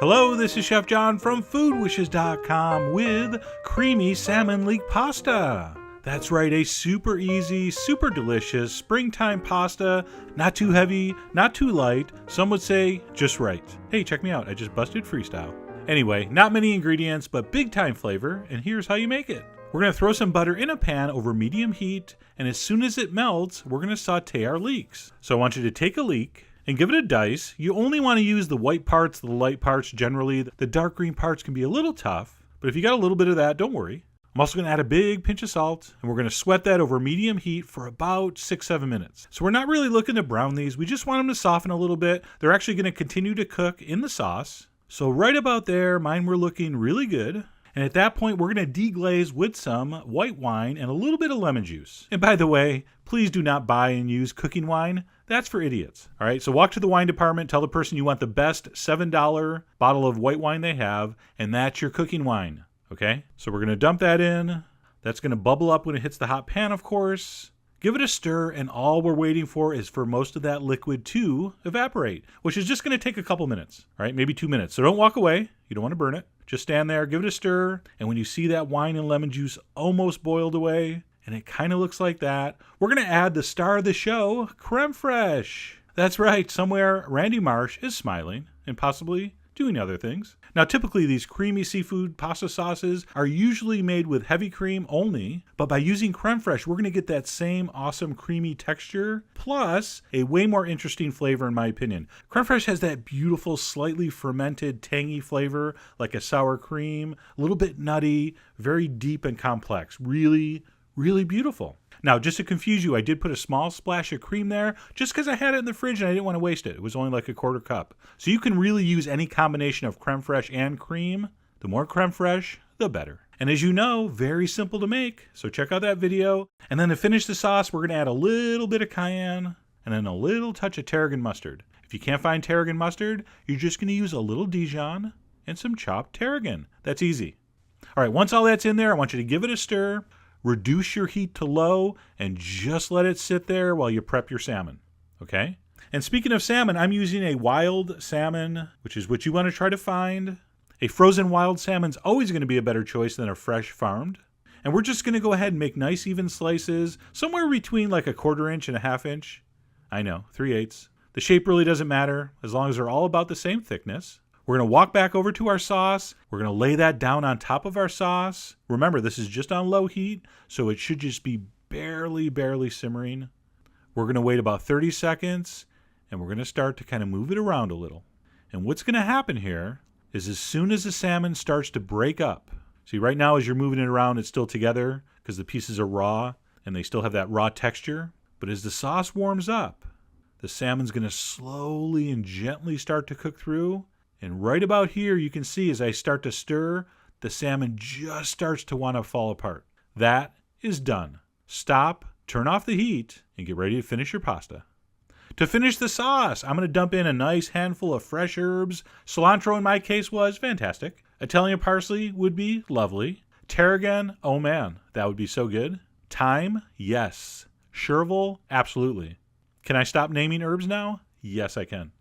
Hello, this is Chef John from foodwishes.com with creamy salmon leek pasta. That's right, a super easy, super delicious springtime pasta. Not too heavy, not too light. Some would say just right. Hey, check me out. I just busted freestyle. Anyway, not many ingredients, but big time flavor, and here's how you make it. We're going to throw some butter in a pan over medium heat, and as soon as it melts, we're going to saute our leeks. So I want you to take a leek and give it a dice. You only want to use the white parts, the light parts generally. The dark green parts can be a little tough, but if you got a little bit of that, don't worry. I'm also going to add a big pinch of salt, and we're going to sweat that over medium heat for about 6-7 minutes. So we're not really looking to brown these. We just want them to soften a little bit. They're actually going to continue to cook in the sauce. So right about there, mine were looking really good. And at that point, we're going to deglaze with some white wine and a little bit of lemon juice. And by the way, please do not buy and use cooking wine. That's for idiots. All right, so walk to the wine department, tell the person you want the best $7 bottle of white wine they have, and that's your cooking wine. Okay, so we're going to dump that in. That's going to bubble up when it hits the hot pan, of course. Give it a stir, and all we're waiting for is for most of that liquid to evaporate, which is just going to take a couple minutes, all right, maybe 2 minutes. So don't walk away. You don't want to burn it. Just stand there, give it a stir, and when you see that wine and lemon juice almost boiled away, and it kind of looks like that, we're going to add the star of the show, creme fraiche. That's right, somewhere Randy Marsh is smiling and possibly doing other things. Now, typically these creamy seafood pasta sauces are usually made with heavy cream only, but by using creme fraiche, we're going to get that same awesome creamy texture, plus a way more interesting flavor in my opinion. Creme fraiche has that beautiful, slightly fermented, tangy flavor, like a sour cream, a little bit nutty, very deep and complex. Really, really beautiful. Now, just to confuse you, I did put a small splash of cream there just because I had it in the fridge and I didn't want to waste it. It was only like a quarter cup. So you can really use any combination of creme fraiche and cream. The more creme fraiche, the better. And as you know, very simple to make. So check out that video. And then to finish the sauce, we're going to add a little bit of cayenne and then a little touch of tarragon mustard. If you can't find tarragon mustard, you're just going to use a little Dijon and some chopped tarragon. That's easy. All right, once all that's in there, I want you to give it a stir. Reduce your heat to low and just let it sit there while you prep your salmon, okay? And speaking of salmon, I'm using a wild salmon, which is what you want to try to find. A frozen wild salmon's always going to be a better choice than a fresh farmed. And we're just going to go ahead and make nice even slices, somewhere between like a 1/4 inch and a 1/2 inch. I know, 3/8. The shape really doesn't matter as long as they're all about the same thickness. We're going to walk back over to our sauce. We're going to lay that down on top of our sauce. Remember, this is just on low heat, so it should just be barely simmering. We're going to wait about 30 seconds, and we're going to start to kind of move it around a little. And what's going to happen here is as soon as the salmon starts to break up, see right now as you're moving it around, it's still together because the pieces are raw, and they still have that raw texture. But as the sauce warms up, the salmon's going to slowly and gently start to cook through. And right about here, you can see as I start to stir, the salmon just starts to want to fall apart. That is done. Stop, turn off the heat, and get ready to finish your pasta. To finish the sauce, I'm going to dump in a nice handful of fresh herbs. Cilantro in my case was fantastic. Italian parsley would be lovely. Tarragon, oh man, that would be so good. Thyme, yes. Chervil, absolutely. Can I stop naming herbs now? Yes, I can.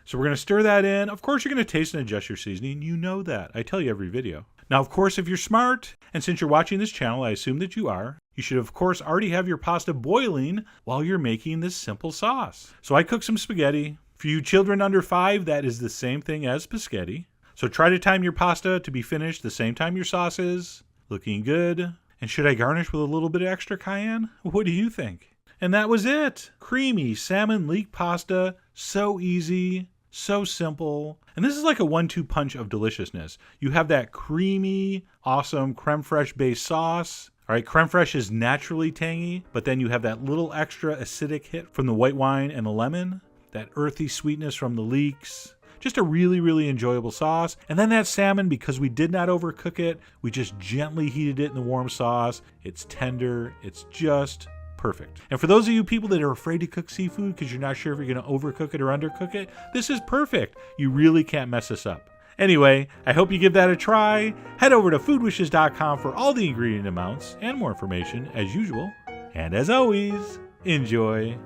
So we're going to stir that in. Of course, you're going to taste and adjust your seasoning. You know that. I tell you every video. Now, of course, if you're smart, and since you're watching this channel, I assume that you are, you should, of course, already have your pasta boiling while you're making this simple sauce. So I cooked some spaghetti. For you children under 5, that is the same thing as spaghetti. So try to time your pasta to be finished the same time your sauce is. Looking good. And should I garnish with a little bit of extra cayenne? What do you think? And that was it. Creamy salmon leek pasta. So easy. So simple. And this is like a 1-2 punch of deliciousness. You have that creamy, awesome creme fraiche based sauce. All right, creme fraiche is naturally tangy, but then you have that little extra acidic hit from the white wine and the lemon, that earthy sweetness from the leeks. Just a really enjoyable sauce. And then that salmon, because we did not overcook it, we just gently heated it in the warm sauce. It's tender. It's just perfect. And for those of you people that are afraid to cook seafood because you're not sure if you're going to overcook it or undercook it, this is perfect. You really can't mess this up. Anyway, I hope you give that a try. Head over to foodwishes.com for all the ingredient amounts and more information as usual. And as always, enjoy.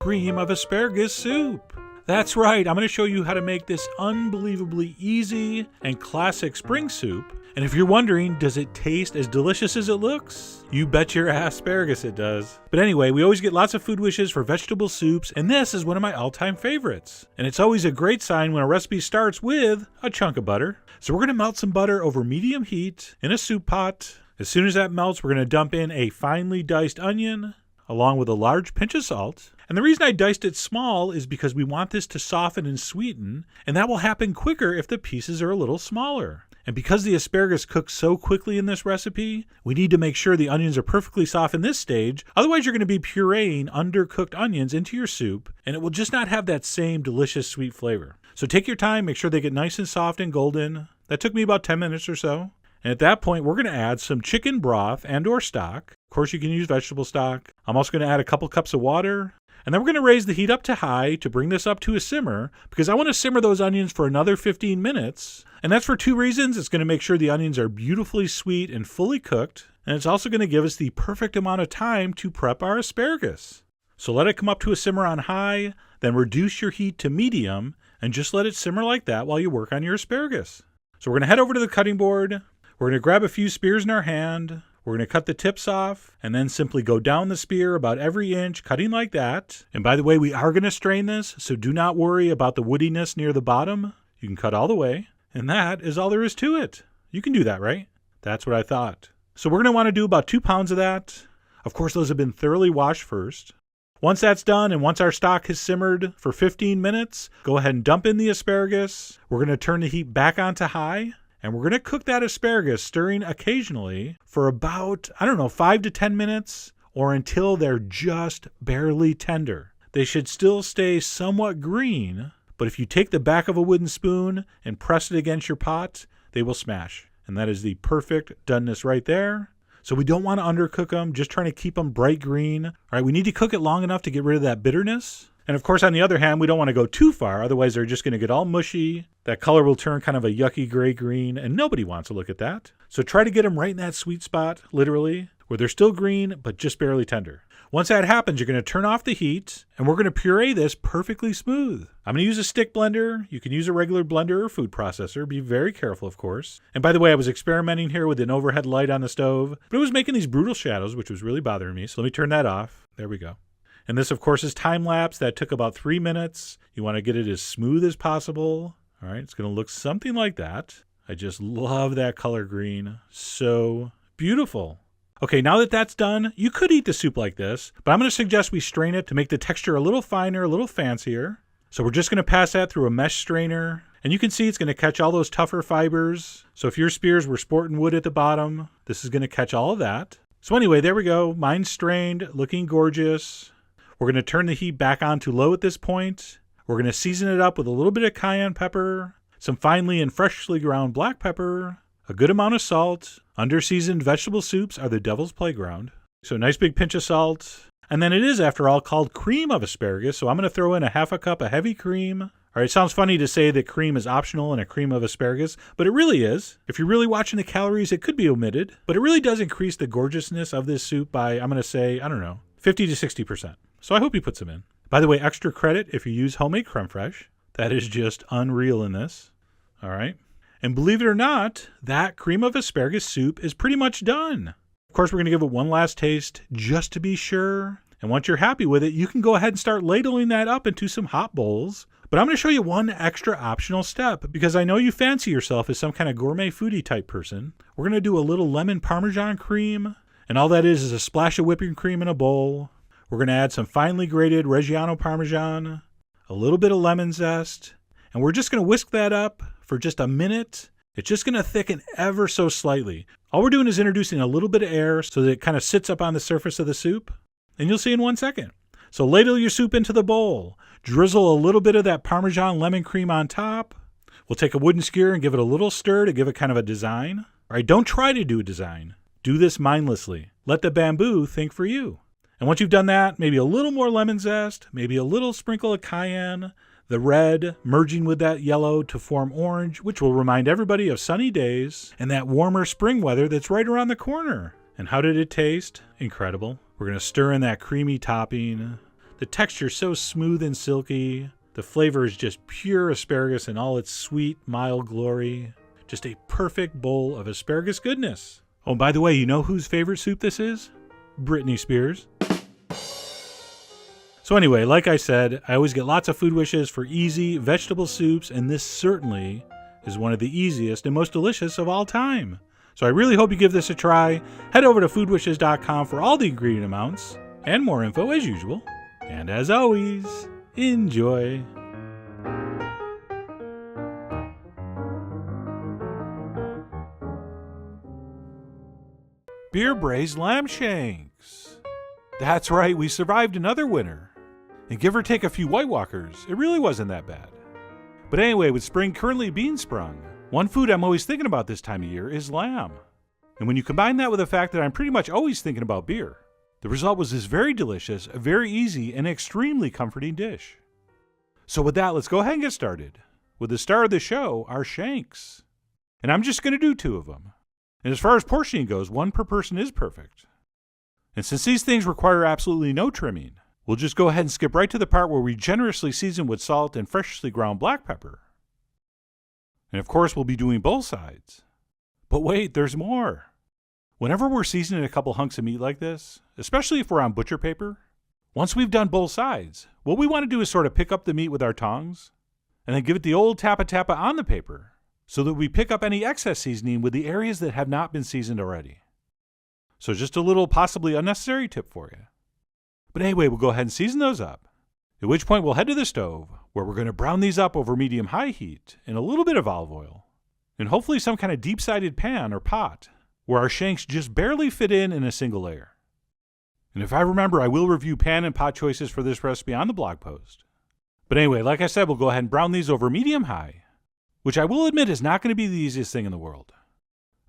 cream of asparagus soup. That's right, I'm going to show you how to make this unbelievably easy and classic spring soup. And if you're wondering, does it taste as delicious as it looks? You bet your asparagus it does. But anyway, we always get lots of food wishes for vegetable soups, and this is one of my all-time favorites. And it's always a great sign when a recipe starts with a chunk of butter. So we're going to melt some butter over medium heat in a soup pot. As soon as that melts, we're going to dump in a finely diced onion, along with a large pinch of salt. And the reason I diced it small is because we want this to soften and sweeten, and that will happen quicker if the pieces are a little smaller. And because the asparagus cooks so quickly in this recipe, we need to make sure the onions are perfectly soft in this stage. Otherwise, you're going to be pureeing undercooked onions into your soup, and it will just not have that same delicious sweet flavor. So take your time, make sure they get nice and soft and golden. That took me about 10 minutes or so. And at that point, we're going to add some chicken broth and or stock. Of course, you can use vegetable stock. I'm also going to add a couple cups of water. And then we're going to raise the heat up to high to bring this up to a simmer, because I want to simmer those onions for another 15 minutes. And that's for two reasons. It's going to make sure the onions are beautifully sweet and fully cooked. And it's also going to give us the perfect amount of time to prep our asparagus. So let it come up to a simmer on high, then reduce your heat to medium, and just let it simmer like that while you work on your asparagus. So we're going to head over to the cutting board. We're going to grab a few spears in our hand. We're going to cut the tips off and then simply go down the spear about every inch, cutting like that. And by the way, we are going to strain this, so do not worry about the woodiness near the bottom. You can cut all the way. And that is all there is to it. You can do that, right? That's what I thought. So we're going to want to do about 2 pounds of that. Of course, those have been thoroughly washed first. Once that's done and once our stock has simmered for 15 minutes, go ahead and dump in the asparagus. We're going to turn the heat back on to high. And we're going to cook that asparagus, stirring occasionally, for about, 5 to 10 minutes, or until they're just barely tender. They should still stay somewhat green, but if you take the back of a wooden spoon and press it against your pot, they will smash. And that is the perfect doneness right there. So we don't want to undercook them, just trying to keep them bright green. All right, we need to cook it long enough to get rid of that bitterness. And of course, on the other hand, we don't want to go too far. Otherwise, they're just going to get all mushy. That color will turn kind of a yucky gray-green, and nobody wants to look at that. So try to get them right in that sweet spot, literally, where they're still green, but just barely tender. Once that happens, you're going to turn off the heat, and we're going to puree this perfectly smooth. I'm going to use a stick blender. You can use a regular blender or food processor. Be very careful, of course. And by the way, I was experimenting here with an overhead light on the stove, but it was making these brutal shadows, which was really bothering me. So let me turn that off. There we go. And this, of course, is time-lapse. That took about 3 minutes. You want to get it as smooth as possible. All right, it's going to look something like that. I just love that color green. So beautiful. Okay, now that that's done, you could eat the soup like this, but I'm going to suggest we strain it to make the texture a little finer, a little fancier. So we're just going to pass that through a mesh strainer. And you can see it's going to catch all those tougher fibers. So if your spears were sporting wood at the bottom, this is going to catch all of that. So anyway, there we go. Mine's strained, looking gorgeous. We're going to turn the heat back on to low at this point. We're going to season it up with a little bit of cayenne pepper, some finely and freshly ground black pepper, a good amount of salt. Under-seasoned vegetable soups are the devil's playground. So a nice big pinch of salt. And then it is, after all, called cream of asparagus, so I'm going to throw in a half a cup of heavy cream. All right, it sounds funny to say that cream is optional in a cream of asparagus, but it really is. If you're really watching the calories, it could be omitted, but it really does increase the gorgeousness of this soup by, I'm going to say, 50 to 60%. So I hope you put some in. By the way, extra credit if you use homemade creme fraiche. That is just unreal in this. All right. And believe it or not, that cream of asparagus soup is pretty much done. Of course, we're going to give it one last taste just to be sure. And once you're happy with it, you can go ahead and start ladling that up into some hot bowls. But I'm going to show you one extra optional step because I know you fancy yourself as some kind of gourmet foodie type person. We're going to do a little lemon Parmesan cream. And all that is a splash of whipping cream in a bowl. We're going to add some finely grated Reggiano Parmesan, a little bit of lemon zest, and we're just going to whisk that up for just a minute. It's just going to thicken ever so slightly. All we're doing is introducing a little bit of air so that it kind of sits up on the surface of the soup, and you'll see in 1 second. So ladle your soup into the bowl. Drizzle a little bit of that Parmesan lemon cream on top. We'll take a wooden skewer and give it a little stir to give it kind of a design. All right, don't try to do a design. Do this mindlessly. Let the bamboo think for you. And once you've done that, maybe a little more lemon zest, maybe a little sprinkle of cayenne, the red merging with that yellow to form orange, which will remind everybody of sunny days and that warmer spring weather that's right around the corner. And how did it taste? Incredible. We're going to stir in that creamy topping. The texture is so smooth and silky. The flavor is just pure asparagus in all its sweet, mild glory. Just a perfect bowl of asparagus goodness. Oh, and by the way, you know whose favorite soup this is? Britney Spears. So anyway, like I said, I always get lots of food wishes for easy vegetable soups, and this certainly is one of the easiest and most delicious of all time. So I really hope you give this a try. Head over to foodwishes.com for all the ingredient amounts and more info as usual. And as always, enjoy. Beer-Braised Lamb Shanks. That's right, we survived another winter. And give or take a few White Walkers, it really wasn't that bad. But anyway, with spring currently being sprung, one food I'm always thinking about this time of year is lamb. And when you combine that with the fact that I'm pretty much always thinking about beer, the result was this very delicious, very easy, and extremely comforting dish. So with that, let's go ahead and get started with the star of the show, our shanks. And I'm just going to do 2 of them. And as far as portioning goes, 1 per person is perfect. And since these things require absolutely no trimming, we'll just go ahead and skip right to the part where we generously season with salt and freshly ground black pepper. And of course, we'll be doing both sides. But wait, there's more. Whenever we're seasoning a couple hunks of meat like this, especially if we're on butcher paper, once we've done both sides, what we want to do is sort of pick up the meat with our tongs and then give it the old tappa-tappa on the paper so that we pick up any excess seasoning with the areas that have not been seasoned already. So just a little possibly unnecessary tip for you. But anyway, we'll go ahead and season those up, at which point we'll head to the stove where we're going to brown these up over medium-high heat in a little bit of olive oil and hopefully some kind of deep-sided pan or pot where our shanks just barely fit in a single layer. And if I remember, I will review pan and pot choices for this recipe on the blog post. But anyway, like I said, we'll go ahead and brown these over medium-high, which I will admit is not going to be the easiest thing in the world.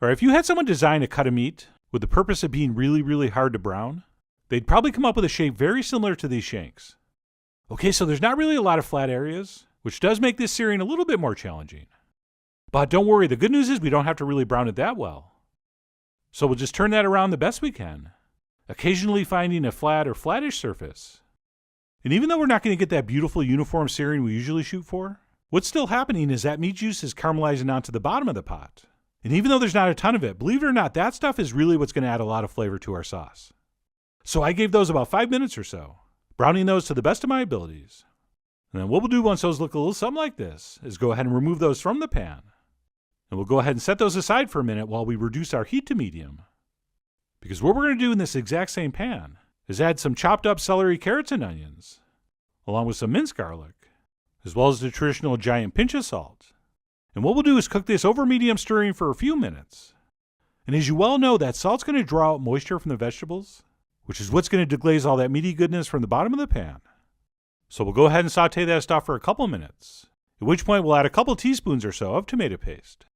Or if you had someone design a cut of meat with the purpose of being really, really hard to brown, they'd probably come up with a shape very similar to these shanks. Okay, so there's not really a lot of flat areas, which does make this searing a little bit more challenging. But don't worry, the good news is we don't have to really brown it that well. So we'll just turn that around the best we can, occasionally finding a flat or flattish surface. And even though we're not going to get that beautiful uniform searing we usually shoot for, what's still happening is that meat juice is caramelizing onto the bottom of the pot. And even though there's not a ton of it, believe it or not, that stuff is really what's going to add a lot of flavor to our sauce. So I gave those about 5 minutes or so, browning those to the best of my abilities. And then what we'll do once those look a little something like this is go ahead and remove those from the pan. And we'll go ahead and set those aside for a minute while we reduce our heat to medium. Because what we're going to do in this exact same pan is add some chopped up celery, carrots, and onions, along with some minced garlic, as well as the traditional giant pinch of salt. And what we'll do is cook this over medium stirring for a few minutes. And as you well know, that salt's going to draw out moisture from the vegetables, which is what's going to deglaze all that meaty goodness from the bottom of the pan. So we'll go ahead and saute that stuff for a couple minutes, at which point we'll add a couple teaspoons or so of tomato paste,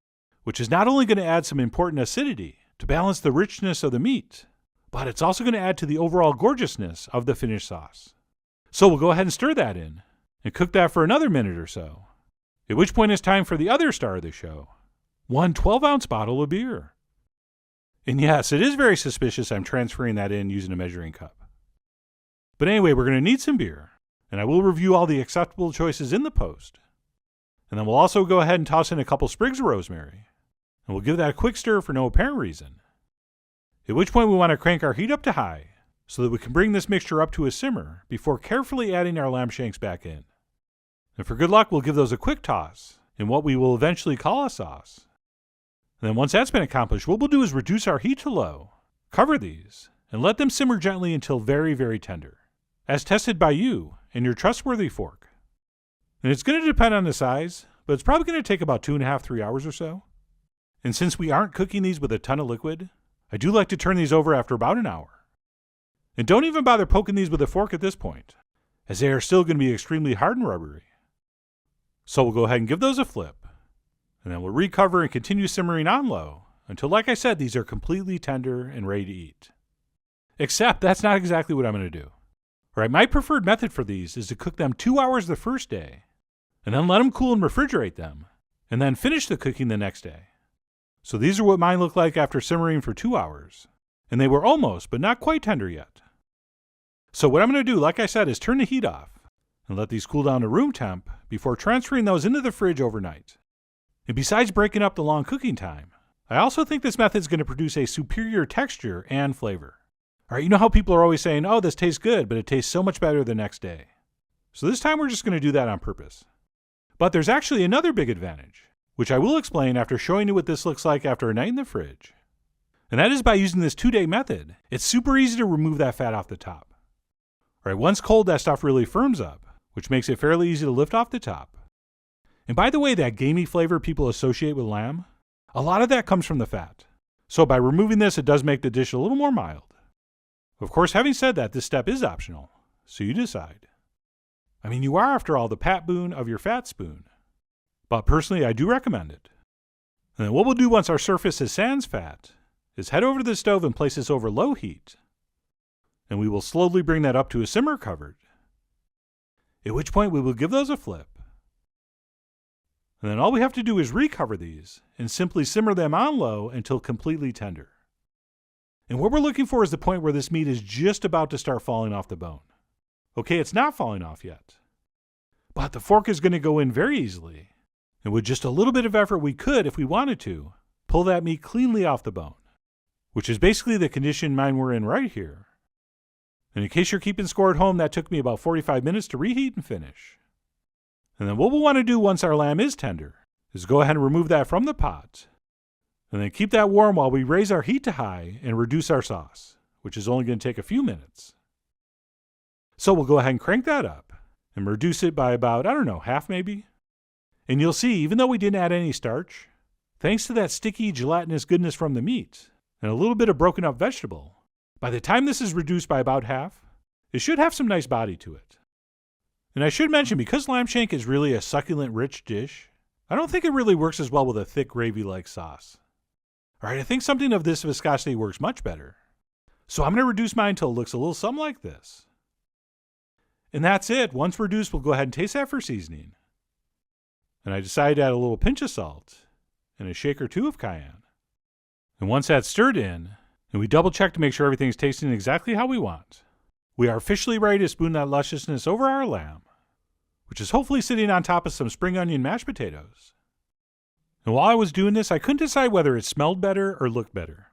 which is not only going to add some important acidity to balance the richness of the meat, but it's also going to add to the overall gorgeousness of the finished sauce. So we'll go ahead and stir that in and cook that for another minute or so, at which point it's time for the other star of the show, one 12-ounce bottle of beer. And yes, it is very suspicious I'm transferring that in using a measuring cup. But anyway, we're going to need some beer, and I will review all the acceptable choices in the post. And then we'll also go ahead and toss in a couple sprigs of rosemary, and we'll give that a quick stir for no apparent reason. At which point we want to crank our heat up to high so that we can bring this mixture up to a simmer before carefully adding our lamb shanks back in. And for good luck, we'll give those a quick toss in what we will eventually call a sauce. And then once that's been accomplished, what we'll do is reduce our heat to low, cover these, and let them simmer gently until very, very tender, as tested by you and your trustworthy fork. And it's going to depend on the size, but it's probably going to take about 2.5 to 3 hours or so. And since we aren't cooking these with a ton of liquid, I do like to turn these over after about an hour. And don't even bother poking these with a fork at this point, as they are still going to be extremely hard and rubbery. So we'll go ahead and give those a flip, and then we'll recover and continue simmering on low until, like I said, these are completely tender and ready to eat. Except that's not exactly what I'm going to do. All right, my preferred method for these is to cook them 2 hours the first day, and then let them cool and refrigerate them, and then finish the cooking the next day. So these are what mine look like after simmering for 2 hours, and they were almost, but not quite tender yet. So what I'm going to do, like I said, is turn the heat off and let these cool down to room temp before transferring those into the fridge overnight. And besides breaking up the long cooking time, I also think this method is going to produce a superior texture and flavor. All right, you know how people are always saying, oh, this tastes good, but it tastes so much better the next day. So this time we're just going to do that on purpose. But there's actually another big advantage, which I will explain after showing you what this looks like after a night in the fridge. And that is by using this 2-day method, it's super easy to remove that fat off the top. All right, once cold, that stuff really firms up, which makes it fairly easy to lift off the top. And by the way, that gamey flavor people associate with lamb, a lot of that comes from the fat. So by removing this, it does make the dish a little more mild. Of course, having said that, this step is optional, so you decide. I mean, you are, after all, the pat boon of your fat spoon. But personally, I do recommend it. And then what we'll do once our surface is sans fat is head over to the stove and place this over low heat. And we will slowly bring that up to a simmer covered. At which point we will give those a flip. And then all we have to do is recover these and simply simmer them on low until completely tender. And what we're looking for is the point where this meat is just about to start falling off the bone. Okay, it's not falling off yet. But the fork is going to go in very easily. And with just a little bit of effort, we could, if we wanted to, pull that meat cleanly off the bone. Which is basically the condition mine we're in right here. And in case you're keeping score at home, that took me about 45 minutes to reheat and finish. And then what we'll want to do once our lamb is tender is go ahead and remove that from the pot. And then keep that warm while we raise our heat to high and reduce our sauce, which is only going to take a few minutes. So we'll go ahead and crank that up and reduce it by about, half maybe. And you'll see, even though we didn't add any starch, thanks to that sticky gelatinous goodness from the meat and a little bit of broken up vegetable, by the time this is reduced by about half, it should have some nice body to it. And I should mention, because lamb shank is really a succulent, rich dish, I don't think it really works as well with a thick gravy-like sauce. All right, I think something of this viscosity works much better. So I'm going to reduce mine until it looks a little something like this. And that's it. Once reduced, we'll go ahead and taste that for seasoning. And I decided to add a little pinch of salt and a shake or two of cayenne. And once that's stirred in, and we double check to make sure everything's tasting exactly how we want, we are officially ready to spoon that lusciousness over our lamb, which is hopefully sitting on top of some spring onion mashed potatoes. And while I was doing this, I couldn't decide whether it smelled better or looked better.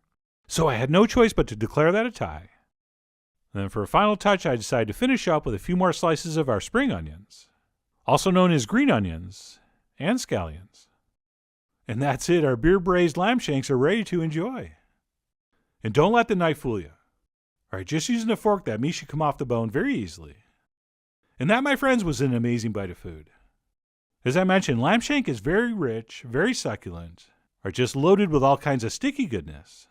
So I had no choice but to declare that a tie. And then for a final touch, I decided to finish up with a few more slices of our spring onions, also known as green onions and scallions. And that's it, our beer-braised lamb shanks are ready to enjoy. And don't let the knife fool you. All right, just using a fork, that meat should come off the bone very easily. And that, my friends, was an amazing bite of food. As I mentioned, lamb shank is very rich, very succulent, are just loaded with all kinds of sticky goodness.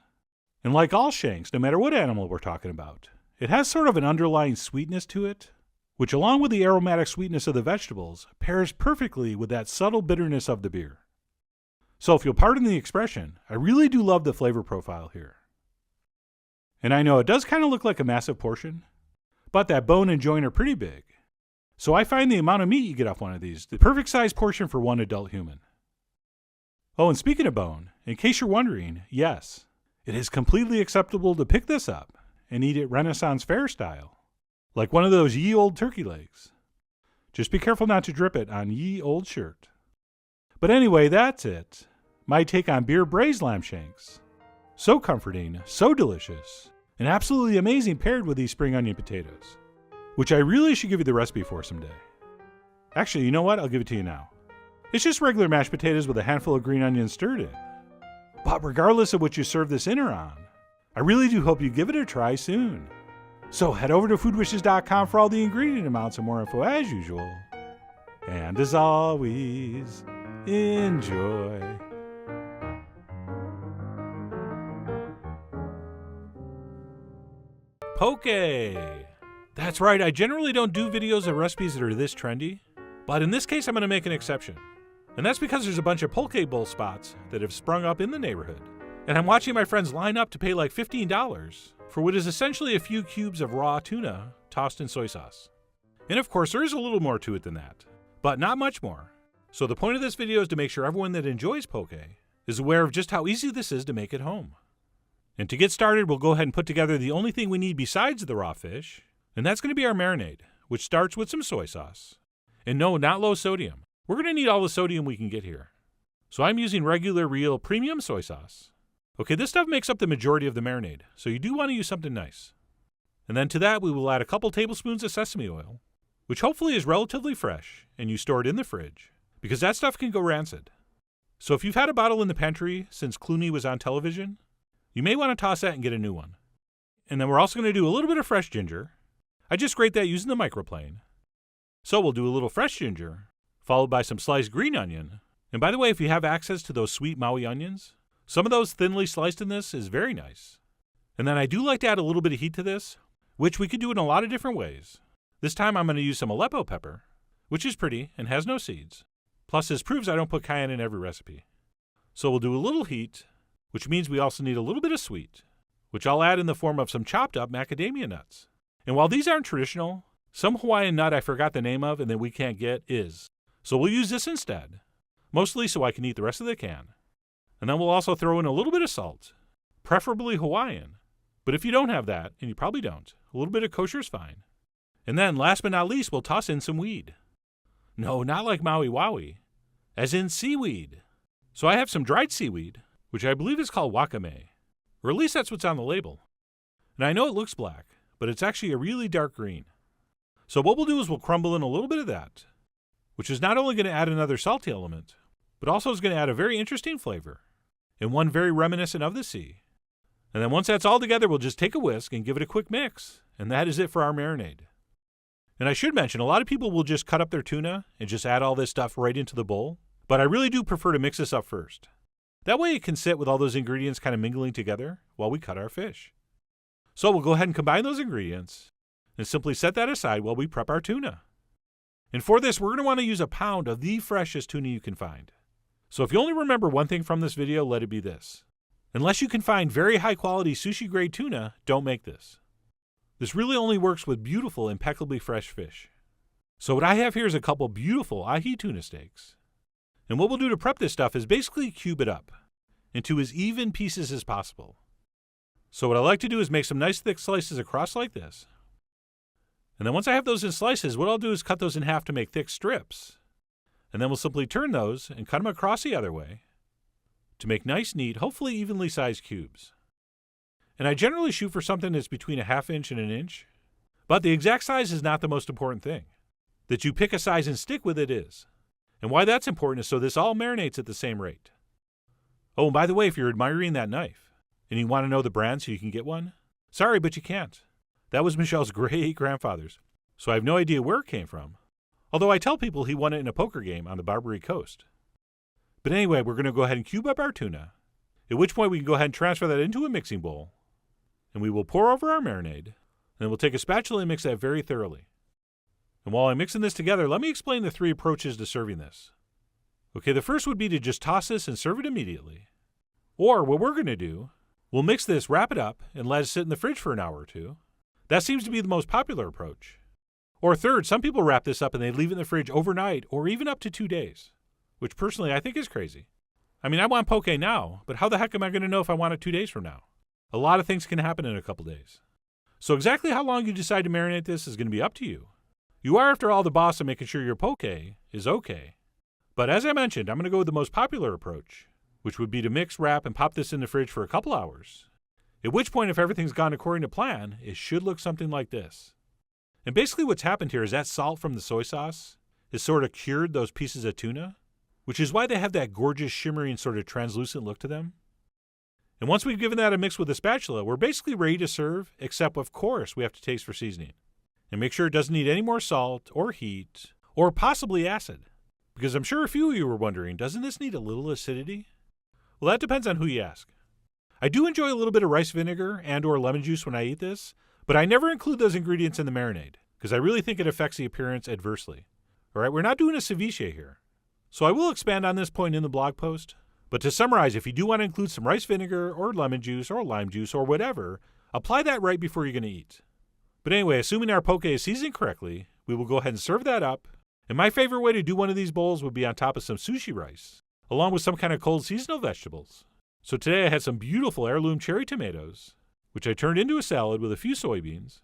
And like all shanks, no matter what animal we're talking about, it has sort of an underlying sweetness to it, which along with the aromatic sweetness of the vegetables, pairs perfectly with that subtle bitterness of the beer. So if you'll pardon the expression, I really do love the flavor profile here. And I know it does kind of look like a massive portion, but that bone and joint are pretty big. So I find the amount of meat you get off one of these the perfect size portion for one adult human. Oh, and speaking of bone, in case you're wondering, yes, it is completely acceptable to pick this up and eat it Renaissance fair style, like one of those ye old turkey legs. Just be careful not to drip it on ye old shirt. But anyway, that's it. My take on beer-braised lamb shanks. So comforting, so delicious, and absolutely amazing paired with these spring onion potatoes, which I really should give you the recipe for someday. Actually, you know what? I'll give it to you now. It's just regular mashed potatoes with a handful of green onions stirred in. But regardless of what you serve this in or on, I really do hope you give it a try soon. So head over to foodwishes.com for all the ingredient amounts and more info as usual. And as always, enjoy. Poke! That's right, I generally don't do videos of recipes that are this trendy, but in this case I'm going to make an exception. And that's because there's a bunch of poke bowl spots that have sprung up in the neighborhood. And I'm watching my friends line up to pay like $15 for what is essentially a few cubes of raw tuna tossed in soy sauce. And of course there is a little more to it than that, but not much more. So the point of this video is to make sure everyone that enjoys poke is aware of just how easy this is to make at home. And to get started, we'll go ahead and put together the only thing we need besides the raw fish, And that's going to be our marinade, which starts with some soy sauce. And no, not low sodium. We're going to need all the sodium we can get here. So I'm using regular, real, premium soy sauce. Okay, this stuff makes up the majority of the marinade, so you do want to use something nice. And then to that, we will add a couple tablespoons of sesame oil, which hopefully is relatively fresh, and you store it in the fridge, because that stuff can go rancid. So if you've had a bottle in the pantry since Clooney was on television, you may want to toss that and get a new one. And then we're also going to do a little bit of fresh ginger. I just grate that using the microplane. So we'll do a little fresh ginger, followed by some sliced green onion. And by the way, if you have access to those sweet Maui onions, some of those thinly sliced in this is very nice. And then I do like to add a little bit of heat to this, which we could do in a lot of different ways. This time I'm going to use some Aleppo pepper, which is pretty and has no seeds. Plus, this proves I don't put cayenne in every recipe. So we'll do a little heat, which means we also need a little bit of sweet, which I'll add in the form of some chopped up macadamia nuts. And while these aren't traditional, some Hawaiian nut I forgot the name of and that we can't get is. So we'll use this instead, mostly so I can eat the rest of the can. And then we'll also throw in a little bit of salt, preferably Hawaiian. But if you don't have that, and you probably don't, a little bit of kosher is fine. And then, last but not least, we'll toss in some weed. No, not like Maui Wowie, as in seaweed. So I have some dried seaweed, which I believe is called wakame, or at least that's what's on the label. And I know it looks black, but it's actually a really dark green. So what we'll do is we'll crumble in a little bit of that, which is not only going to add another salty element, but also is going to add a very interesting flavor, and one very reminiscent of the sea. And then once that's all together, we'll just take a whisk and give it a quick mix, and that is it for our marinade. And I should mention, a lot of people will just cut up their tuna and just add all this stuff right into the bowl, but I really do prefer to mix this up first. That way it can sit with all those ingredients kind of mingling together while we cut our fish. So we'll go ahead and combine those ingredients and simply set that aside while we prep our tuna. And for this, we're going to want to use a pound of the freshest tuna you can find. So if you only remember one thing from this video, let it be this. Unless you can find very high quality sushi grade tuna, don't make this. This really only works with beautiful, impeccably fresh fish. So what I have here is a couple beautiful ahi tuna steaks. And what we'll do to prep this stuff is basically cube it up into as even pieces as possible. So what I like to do is make some nice thick slices across like this. And then once I have those in slices, what I'll do is cut those in half to make thick strips. And then we'll simply turn those and cut them across the other way to make nice, neat, hopefully evenly sized cubes. And I generally shoot for something that's between a ½ inch and an inch. But the exact size is not the most important thing. That you pick a size and stick with it is. And why that's important is so this all marinates at the same rate. Oh, and by the way, if you're admiring that knife and you want to know the brand so you can get one, sorry, but you can't. That was Michelle's great-grandfather's, so I have no idea where it came from. Although I tell people he won it in a poker game on the Barbary Coast. But anyway, we're going to go ahead and cube up our tuna, at which point we can go ahead and transfer that into a mixing bowl. And we will pour over our marinade, and then we'll take a spatula and mix that very thoroughly. And while I'm mixing this together, let me explain the 3 approaches to serving this. Okay, the first would be to just toss this and serve it immediately. Or what we're going to do, we'll mix this, wrap it up, and let it sit in the fridge for an hour or 2. That seems to be the most popular approach. Or third, some people wrap this up and they leave it in the fridge overnight or even up to 2 days, which personally I think is crazy. I mean, I want poke now, but how the heck am I going to know if I want it 2 days from now? A lot of things can happen in a couple days. So exactly how long you decide to marinate this is going to be up to you. You are, after all, the boss of making sure your poke is okay. But as I mentioned, I'm going to go with the most popular approach, which would be to mix, wrap, and pop this in the fridge for a couple hours. At which point, if everything's gone according to plan, it should look something like this. And basically what's happened here is that salt from the soy sauce has sort of cured those pieces of tuna, which is why they have that gorgeous shimmering sort of translucent look to them. And once we've given that a mix with a spatula, we're basically ready to serve, except of course we have to taste for seasoning. And make sure it doesn't need any more salt or heat or possibly acid. Because I'm sure a few of you were wondering, doesn't this need a little acidity? Well, that depends on who you ask. I do enjoy a little bit of rice vinegar and or lemon juice when I eat this, but I never include those ingredients in the marinade because I really think it affects the appearance adversely. All right, we're not doing a ceviche here. So I will expand on this point in the blog post, but to summarize, if you do want to include some rice vinegar or lemon juice or lime juice or whatever, apply that right before you're going to eat. But anyway, assuming our poke is seasoned correctly, we will go ahead and serve that up. And my favorite way to do one of these bowls would be on top of some sushi rice, along with some kind of cold seasonal vegetables. So today I had some beautiful heirloom cherry tomatoes, which I turned into a salad with a few soybeans,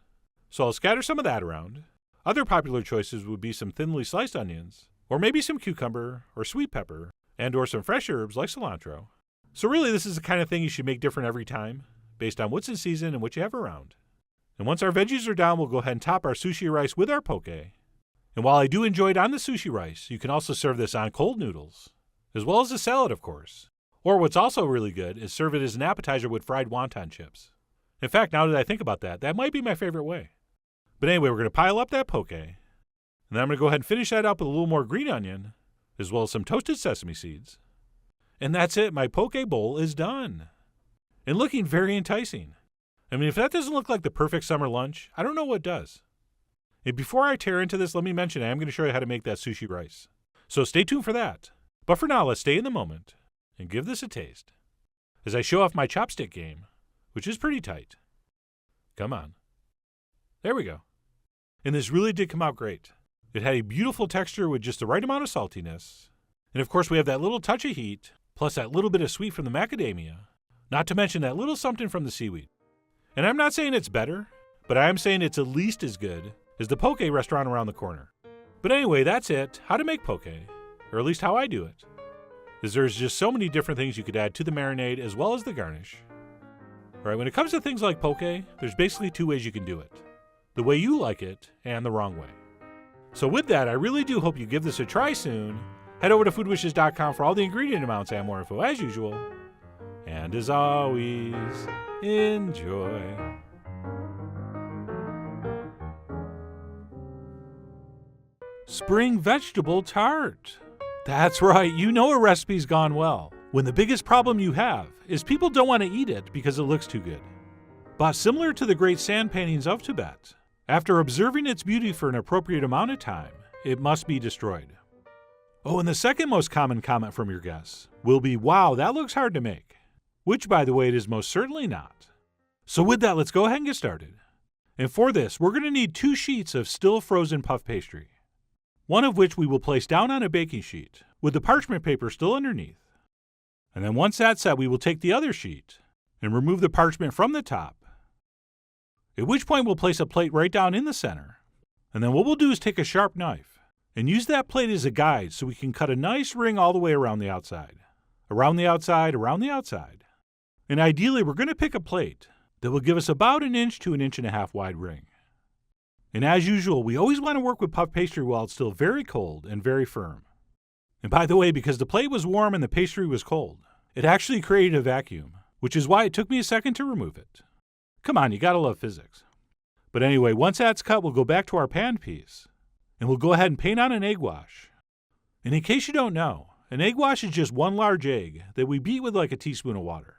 So I'll scatter some of that around. Other popular choices would be some thinly sliced onions, or maybe some cucumber or sweet pepper, and or some fresh herbs like cilantro. So really this is the kind of thing you should make different every time, based on what's in season and what you have around. And once our veggies are down, we'll go ahead and top our sushi rice with our poke. And while I do enjoy it on the sushi rice, you can also serve this on cold noodles, as well as a salad, of course. Or what's also really good is serve it as an appetizer with fried wonton chips. In fact, now that I think about that, that might be my favorite way. But anyway, we're going to pile up that poke, and then I'm going to go ahead and finish that up with a little more green onion, as well as some toasted sesame seeds. And that's it, my poke bowl is done. And looking very enticing. I mean, if that doesn't look like the perfect summer lunch, I don't know what does. And before I tear into this, let me mention I am going to show you how to make that sushi rice. So stay tuned for that. But for now, let's stay in the moment and give this a taste, as I show off my chopstick game, which is pretty tight. Come on. There we go. And this really did come out great. It had a beautiful texture with just the right amount of saltiness. And of course we have that little touch of heat, plus that little bit of sweet from the macadamia, not to mention that little something from the seaweed. And I'm not saying it's better, but I am saying it's at least as good as the poke restaurant around the corner. But anyway, that's it, how to make poke, or at least how I do it. Is there's just so many different things you could add to the marinade as well as the garnish. Alright, when it comes to things like poke, there's basically two ways you can do it. The way you like it, and the wrong way. So with that, I really do hope you give this a try soon. Head over to foodwishes.com for all the ingredient amounts and more info as usual. And as always, enjoy. Spring Vegetable Tart. That's right, you know a recipe's gone well when the biggest problem you have is people don't want to eat it because it looks too good. But similar to the great sand paintings of Tibet, after observing its beauty for an appropriate amount of time, it must be destroyed. Oh, and the second most common comment from your guests will be, wow, that looks hard to make. Which, by the way, it is most certainly not. So with that, let's go ahead and get started. And for this, we're going to need 2 sheets of still frozen puff pastry, one of which we will place down on a baking sheet with the parchment paper still underneath. And then once that's set, we will take the other sheet and remove the parchment from the top, at which point we'll place a plate right down in the center. And then what we'll do is take a sharp knife and use that plate as a guide so we can cut a nice ring all the way around the outside. Around the outside, around the outside. And ideally, we're going to pick a plate that will give us about 1 inch to 1.5 inches wide ring. And as usual, we always want to work with puff pastry while it's still very cold and very firm. And by the way, because the plate was warm and the pastry was cold, it actually created a vacuum, which is why it took me a second to remove it. Come on, you gotta love physics. But anyway, once that's cut, we'll go back to our pan piece, and we'll go ahead and paint on an egg wash. And in case you don't know, an egg wash is just 1 large egg that we beat with like a teaspoon of water.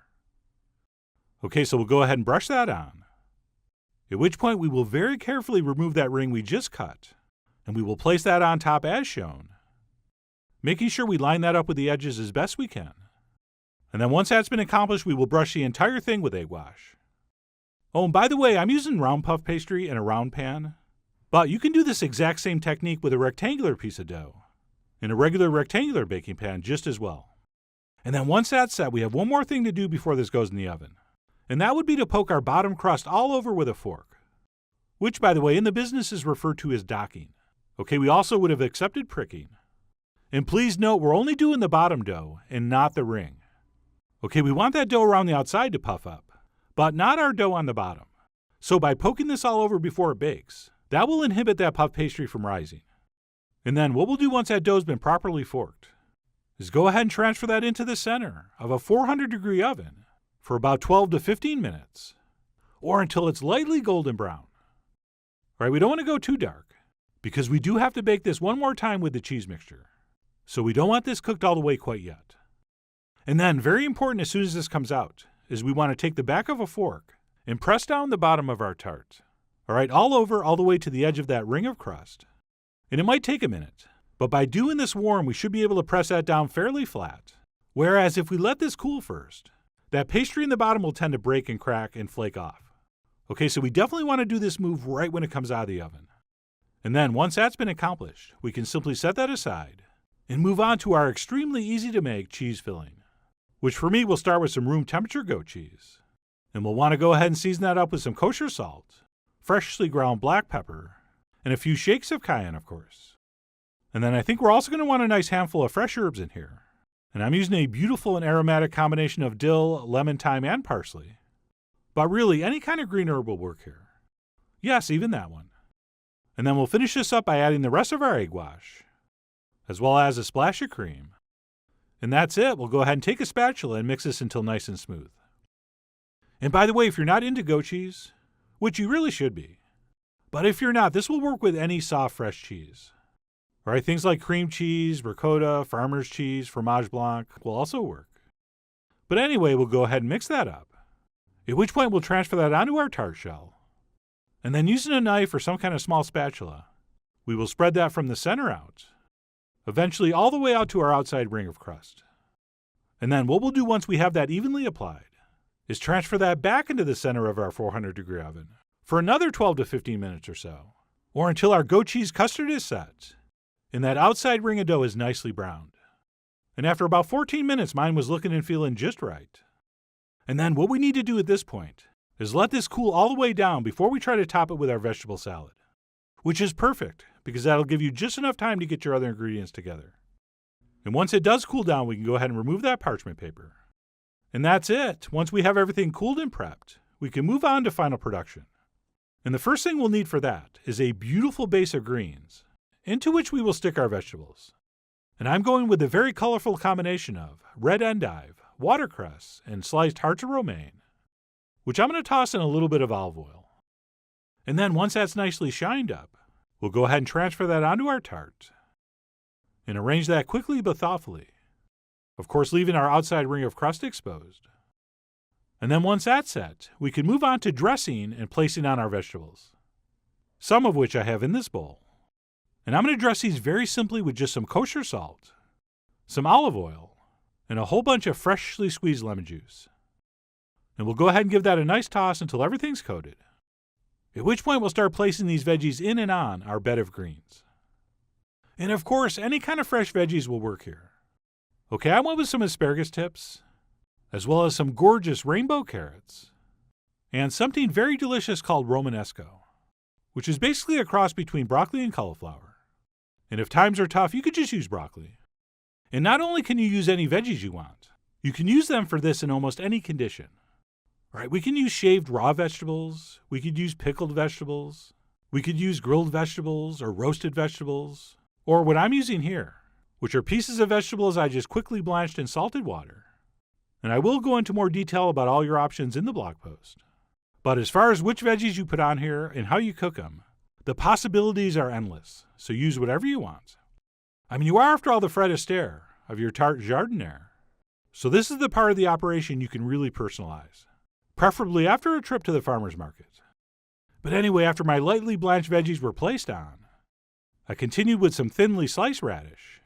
Okay, so we'll go ahead and brush that on, at which point we will very carefully remove that ring we just cut, and we will place that on top as shown, making sure we line that up with the edges as best we can. And then once that's been accomplished, we will brush the entire thing with egg wash. Oh, and by the way, I'm using round puff pastry in a round pan, but you can do this exact same technique with a rectangular piece of dough in a regular rectangular baking pan just as well. And then once that's set, we have one more thing to do before this goes in the oven, and that would be to poke our bottom crust all over with a fork, which, by the way, in the business is referred to as docking. Okay, we also would have accepted pricking. And please note, we're only doing the bottom dough and not the ring. Okay, we want that dough around the outside to puff up, but not our dough on the bottom. So by poking this all over before it bakes, that will inhibit that puff pastry from rising. And then what we'll do once that dough's been properly forked is go ahead and transfer that into the center of a 400-degree oven for about 12 to 15 minutes, or until it's lightly golden brown. All right, we don't want to go too dark, because we do have to bake this one more time with the cheese mixture. So we don't want this cooked all the way quite yet. And then, very important as soon as this comes out, is we want to take the back of a fork and press down the bottom of our tart. All right, all over, all the way to the edge of that ring of crust. And it might take a minute, but by doing this warm, we should be able to press that down fairly flat. Whereas if we let this cool first, that pastry in the bottom will tend to break and crack and flake off. Okay, so we definitely want to do this move right when it comes out of the oven. And then, once that's been accomplished, we can simply set that aside and move on to our extremely easy to make cheese filling, which for me will start with some room temperature goat cheese. And we'll want to go ahead and season that up with some kosher salt, freshly ground black pepper, and a few shakes of cayenne, of course. And then I think we're also going to want a nice handful of fresh herbs in here. And I'm using a beautiful and aromatic combination of dill, lemon, thyme, and parsley. But really, any kind of green herb will work here. Yes, even that one. And then we'll finish this up by adding the rest of our egg wash, as well as a splash of cream. And that's it. We'll go ahead and take a spatula and mix this until nice and smooth. And by the way, if you're not into goat cheese, which you really should be, but if you're not, this will work with any soft, fresh cheese. All right, things like cream cheese, ricotta, farmer's cheese, fromage blanc will also work. But anyway, we'll go ahead and mix that up, at which point we'll transfer that onto our tart shell. And then using a knife or some kind of small spatula, we will spread that from the center out, eventually all the way out to our outside ring of crust. And then what we'll do once we have that evenly applied is transfer that back into the center of our 400-degree oven for another 12 to 15 minutes or so, or until our goat cheese custard is set and that outside ring of dough is nicely browned. And after about 14 minutes, mine was looking and feeling just right. And then what we need to do at this point is let this cool all the way down before we try to top it with our vegetable salad, which is perfect because that'll give you just enough time to get your other ingredients together. And once it does cool down, we can go ahead and remove that parchment paper. And that's it. Once we have everything cooled and prepped, we can move on to final production. And the first thing we'll need for that is a beautiful base of greens, into which we will stick our vegetables. And I'm going with a very colorful combination of red endive, watercress, and sliced hearts of romaine, which I'm going to toss in a little bit of olive oil. And then once that's nicely shined up, we'll go ahead and transfer that onto our tart and arrange that quickly but thoughtfully, of course leaving our outside ring of crust exposed. And then once that's set, we can move on to dressing and placing on our vegetables, some of which I have in this bowl. And I'm going to dress these very simply with just some kosher salt, some olive oil, and a whole bunch of freshly squeezed lemon juice. And we'll go ahead and give that a nice toss until everything's coated, at which point we'll start placing these veggies in and on our bed of greens. And of course, any kind of fresh veggies will work here. Okay, I went with some asparagus tips, as well as some gorgeous rainbow carrots, and something very delicious called Romanesco, which is basically a cross between broccoli and cauliflower. And if times are tough, you could just use broccoli. And not only can you use any veggies you want, you can use them for this in almost any condition. Right? We can use shaved raw vegetables, we could use pickled vegetables, we could use grilled vegetables or roasted vegetables, or what I'm using here, which are pieces of vegetables I just quickly blanched in salted water. And I will go into more detail about all your options in the blog post. But as far as which veggies you put on here and how you cook them, the possibilities are endless, so use whatever you want. I mean, you are, after all, the Fred Astaire of your tart jardiniere. So this is the part of the operation you can really personalize, preferably after a trip to the farmer's market. But anyway, after my lightly blanched veggies were placed on, I continued with some thinly sliced radish,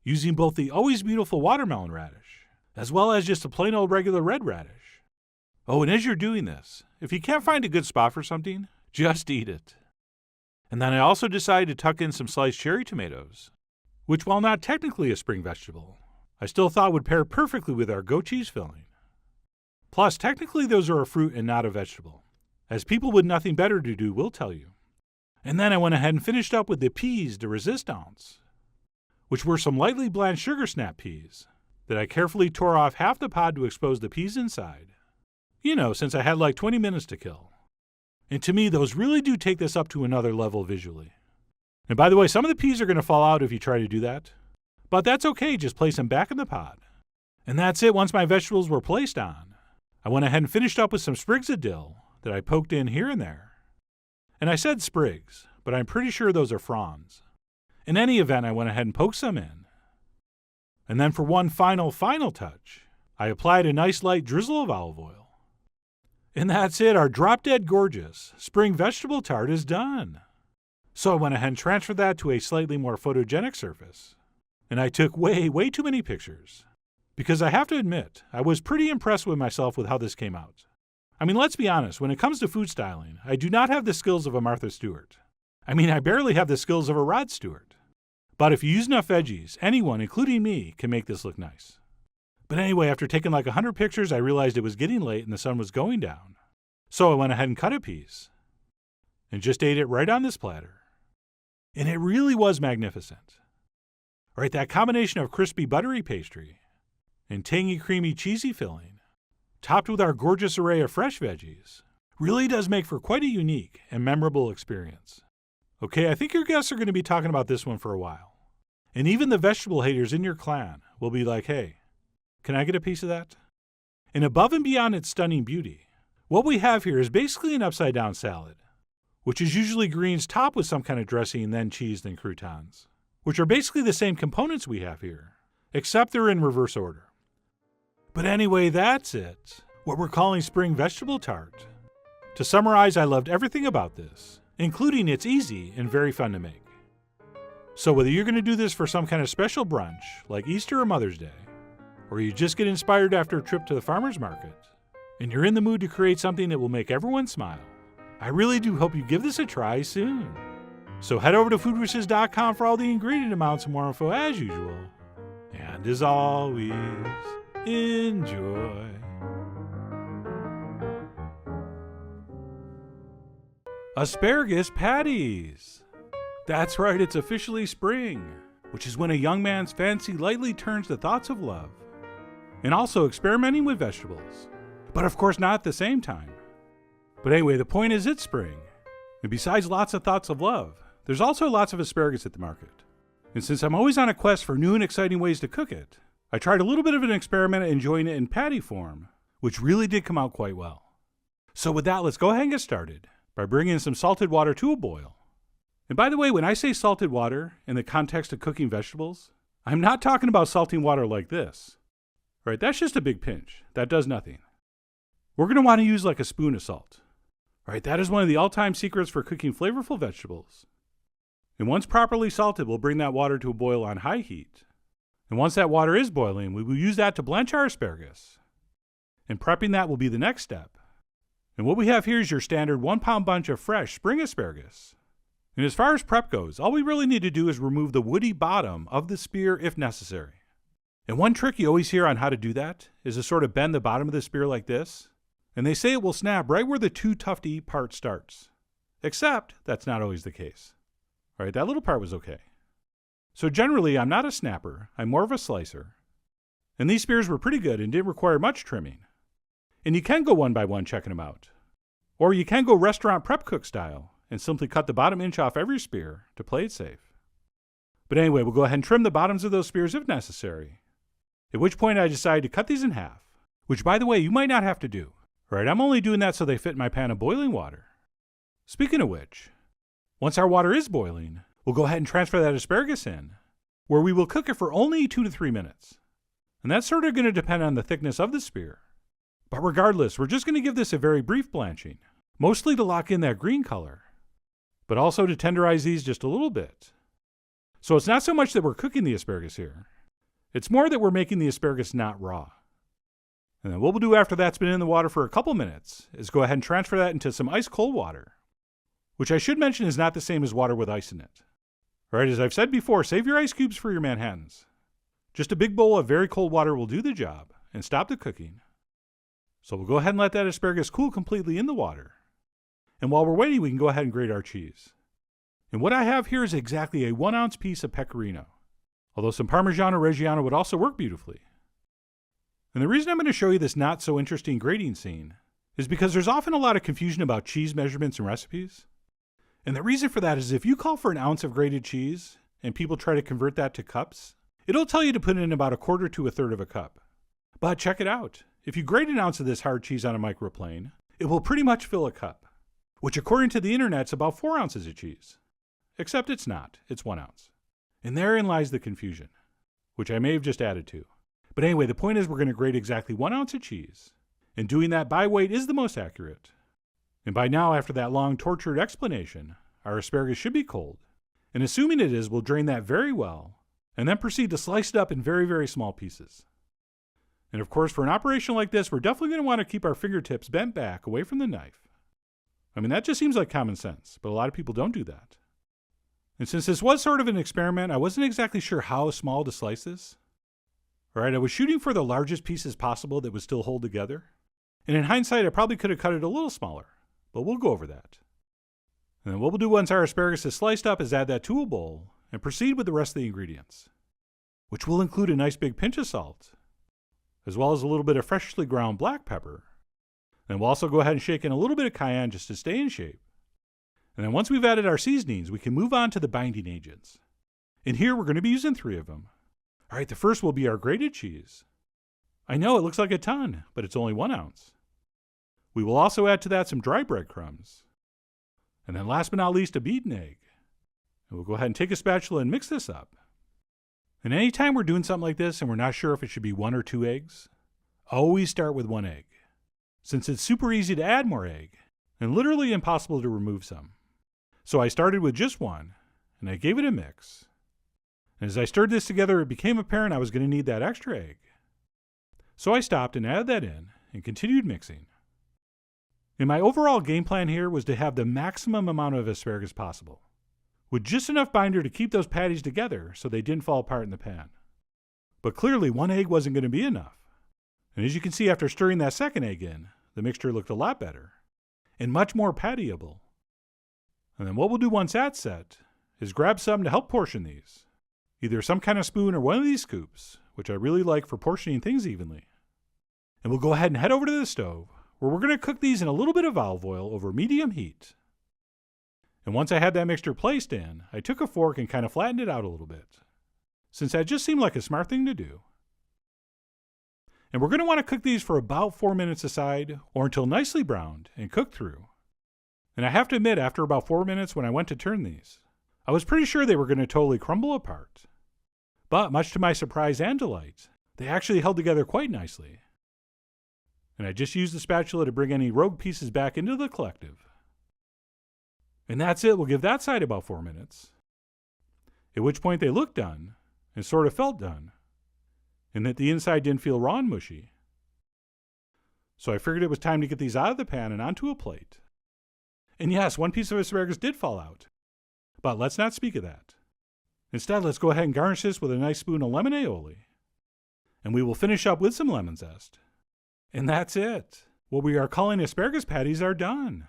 using both the always beautiful watermelon radish, as well as just a plain old regular red radish. Oh, and as you're doing this, if you can't find a good spot for something, just eat it. And then I also decided to tuck in some sliced cherry tomatoes, which, while not technically a spring vegetable, I still thought would pair perfectly with our goat cheese filling. Plus, technically those are a fruit and not a vegetable, as people with nothing better to do will tell you. And then I went ahead and finished up with the peas de resistance, which were some lightly blanched sugar snap peas that I carefully tore off half the pod to expose the peas inside. You know, since I had like 20 minutes to kill. And to me, those really do take this up to another level visually. And by the way, some of the peas are going to fall out if you try to do that. But that's okay, just place them back in the pod. And that's it. Once my vegetables were placed on, I went ahead and finished up with some sprigs of dill that I poked in here and there. And I said sprigs, but I'm pretty sure those are fronds. In any event, I went ahead and poked some in. And then for one final touch, I applied a nice light drizzle of olive oil. And that's it, our drop-dead gorgeous spring vegetable tart is done. So I went ahead and transferred that to a slightly more photogenic surface. And I took way too many pictures. Because I have to admit, I was pretty impressed with myself with how this came out. I mean, let's be honest, when it comes to food styling, I do not have the skills of a Martha Stewart. I mean, I barely have the skills of a Rod Stewart. But if you use enough veggies, anyone, including me, can make this look nice. But anyway, after taking like 100 pictures, I realized it was getting late and the sun was going down. So I went ahead and cut a piece. and just ate it right on this platter. And it really was magnificent. Right, that combination of crispy buttery pastry and tangy creamy cheesy filling, topped with our gorgeous array of fresh veggies, really does make for quite a unique and memorable experience. Okay, I think your guests are going to be talking about this one for a while. And even the vegetable haters in your clan will be like, hey, can I get a piece of that? And above and beyond its stunning beauty, what we have here is basically an upside-down salad, which is usually greens topped with some kind of dressing and then cheese, then croutons, which are basically the same components we have here, except they're in reverse order. But anyway, that's it, what we're calling Spring Vegetable Tart. To summarize, I loved everything about this, including it's easy and very fun to make. So whether you're going to do this for some kind of special brunch, like Easter or Mother's Day, or you just get inspired after a trip to the farmer's market, and you're in the mood to create something that will make everyone smile, I really do hope you give this a try soon. So head over to foodwishes.com for all the ingredient amounts and more info as usual. And as always, enjoy. Asparagus patties. That's right, it's officially spring, which is when a young man's fancy lightly turns to thoughts of love. And also experimenting with vegetables. But of course not at the same time. But anyway, the point is it's spring. And besides lots of thoughts of love, there's also lots of asparagus at the market. And since I'm always on a quest for new and exciting ways to cook it, I tried a little bit of an experiment at enjoying it in patty form, which really did come out quite well. So with that, let's go ahead and get started by bringing some salted water to a boil. And by the way, when I say salted water in the context of cooking vegetables, I'm not talking about salting water like this. Right, that's just a big pinch. That does nothing. We're going to want to use like a spoon of salt. Right, that is one of the all-time secrets for cooking flavorful vegetables. And once properly salted, we'll bring that water to a boil on high heat. And once that water is boiling, we will use that to blanch our asparagus. And prepping that will be the next step. And what we have here is your standard 1-pound bunch of fresh spring asparagus. And as far as prep goes, all we really need to do is remove the woody bottom of the spear if necessary. And one trick you always hear on how to do that is to sort of bend the bottom of the spear like this. And they say it will snap right where the too tough to eat part starts. Except that's not always the case. All right, that little part was okay. So generally, I'm not a snapper, I'm more of a slicer. And these spears were pretty good and didn't require much trimming. And you can go one by one checking them out. Or you can go restaurant prep cook style and simply cut the bottom inch off every spear to play it safe. But anyway, we'll go ahead and trim the bottoms of those spears if necessary. At which point I decided to cut these in half, which by the way, you might not have to do. Right, I'm only doing that so they fit in my pan of boiling water. Speaking of which, once our water is boiling, we'll go ahead and transfer that asparagus in, where we will cook it for only 2 to 3 minutes. And that's sort of going to depend on the thickness of the spear. But regardless, we're just going to give this a very brief blanching, mostly to lock in that green color, but also to tenderize these just a little bit. So it's not so much that we're cooking the asparagus here, it's more that we're making the asparagus not raw. And then what we'll do after that's been in the water for a couple minutes is go ahead and transfer that into some ice cold water, which I should mention is not the same as water with ice in it. All right, as I've said before, save your ice cubes for your Manhattans. Just a big bowl of very cold water will do the job and stop the cooking. So we'll go ahead and let that asparagus cool completely in the water. And while we're waiting, we can go ahead and grate our cheese. And what I have here is exactly a 1-ounce piece of pecorino, although some Parmigiano Reggiano would also work beautifully. And the reason I'm going to show you this not so interesting grating scene is because there's often a lot of confusion about cheese measurements and recipes. And the reason for that is if you call for an ounce of grated cheese and people try to convert that to cups, it'll tell you to put in about 1/4 to 1/3 of a cup. But check it out. If you grate an ounce of this hard cheese on a microplane, it will pretty much fill a cup, which according to the internet is about 4 ounces of cheese. Except it's not. It's 1 ounce. And therein lies the confusion, which I may have just added to. But anyway, the point is we're going to grate exactly 1 ounce of cheese. And doing that by weight is the most accurate. And by now, after that long tortured explanation, our asparagus should be cold. And assuming it is, we'll drain that very well, and then proceed to slice it up in very, very small pieces. And of course, for an operation like this, we're definitely going to want to keep our fingertips bent back away from the knife. I mean, that just seems like common sense, but a lot of people don't do that. And since this was sort of an experiment, I wasn't exactly sure how small to slice this. All right, I was shooting for the largest pieces possible that would still hold together. And in hindsight, I probably could have cut it a little smaller, but we'll go over that. And then what we'll do once our asparagus is sliced up is add that to a bowl and proceed with the rest of the ingredients, which will include a nice big pinch of salt, as well as a little bit of freshly ground black pepper. And we'll also go ahead and shake in a little bit of cayenne just to stay in shape. And then once we've added our seasonings, we can move on to the binding agents. And here we're going to be using 3 of them. All right, the first will be our grated cheese. I know it looks like a ton, but it's only 1 ounce. We will also add to that some dry breadcrumbs. And then last but not least, a beaten egg. And we'll go ahead and take a spatula and mix this up. And anytime we're doing something like this and we're not sure if it should be 1 or 2 eggs, always start with 1 egg, since it's super easy to add more egg and literally impossible to remove some. So I started with just 1, and I gave it a mix. And as I stirred this together, it became apparent I was going to need that extra egg. So I stopped and added that in and continued mixing. And my overall game plan here was to have the maximum amount of asparagus possible, with just enough binder to keep those patties together so they didn't fall apart in the pan. But clearly 1 egg wasn't going to be enough. And as you can see, after stirring that second egg in, the mixture looked a lot better and much more pattyable. And then what we'll do once that's set is grab some to help portion these, either some kind of spoon or one of these scoops, which I really like for portioning things evenly. And we'll go ahead and head over to the stove, where we're going to cook these in a little bit of olive oil over medium heat. And once I had that mixture placed in, I took a fork and kind of flattened it out a little bit, since that just seemed like a smart thing to do. And we're going to want to cook these for about 4 minutes aside, or until nicely browned and cooked through. And I have to admit, after about 4 minutes when I went to turn these, I was pretty sure they were going to totally crumble apart. But much to my surprise and delight, they actually held together quite nicely. And I just used the spatula to bring any rogue pieces back into the collective. And that's it. We'll give that side about 4 minutes. At which point they looked done, and sort of felt done, and that the inside didn't feel raw and mushy. So I figured it was time to get these out of the pan and onto a plate. And yes, 1 piece of asparagus did fall out. But let's not speak of that. Instead, let's go ahead and garnish this with a nice spoon of lemon aioli. And we will finish up with some lemon zest. And that's it. What we are calling asparagus patties are done.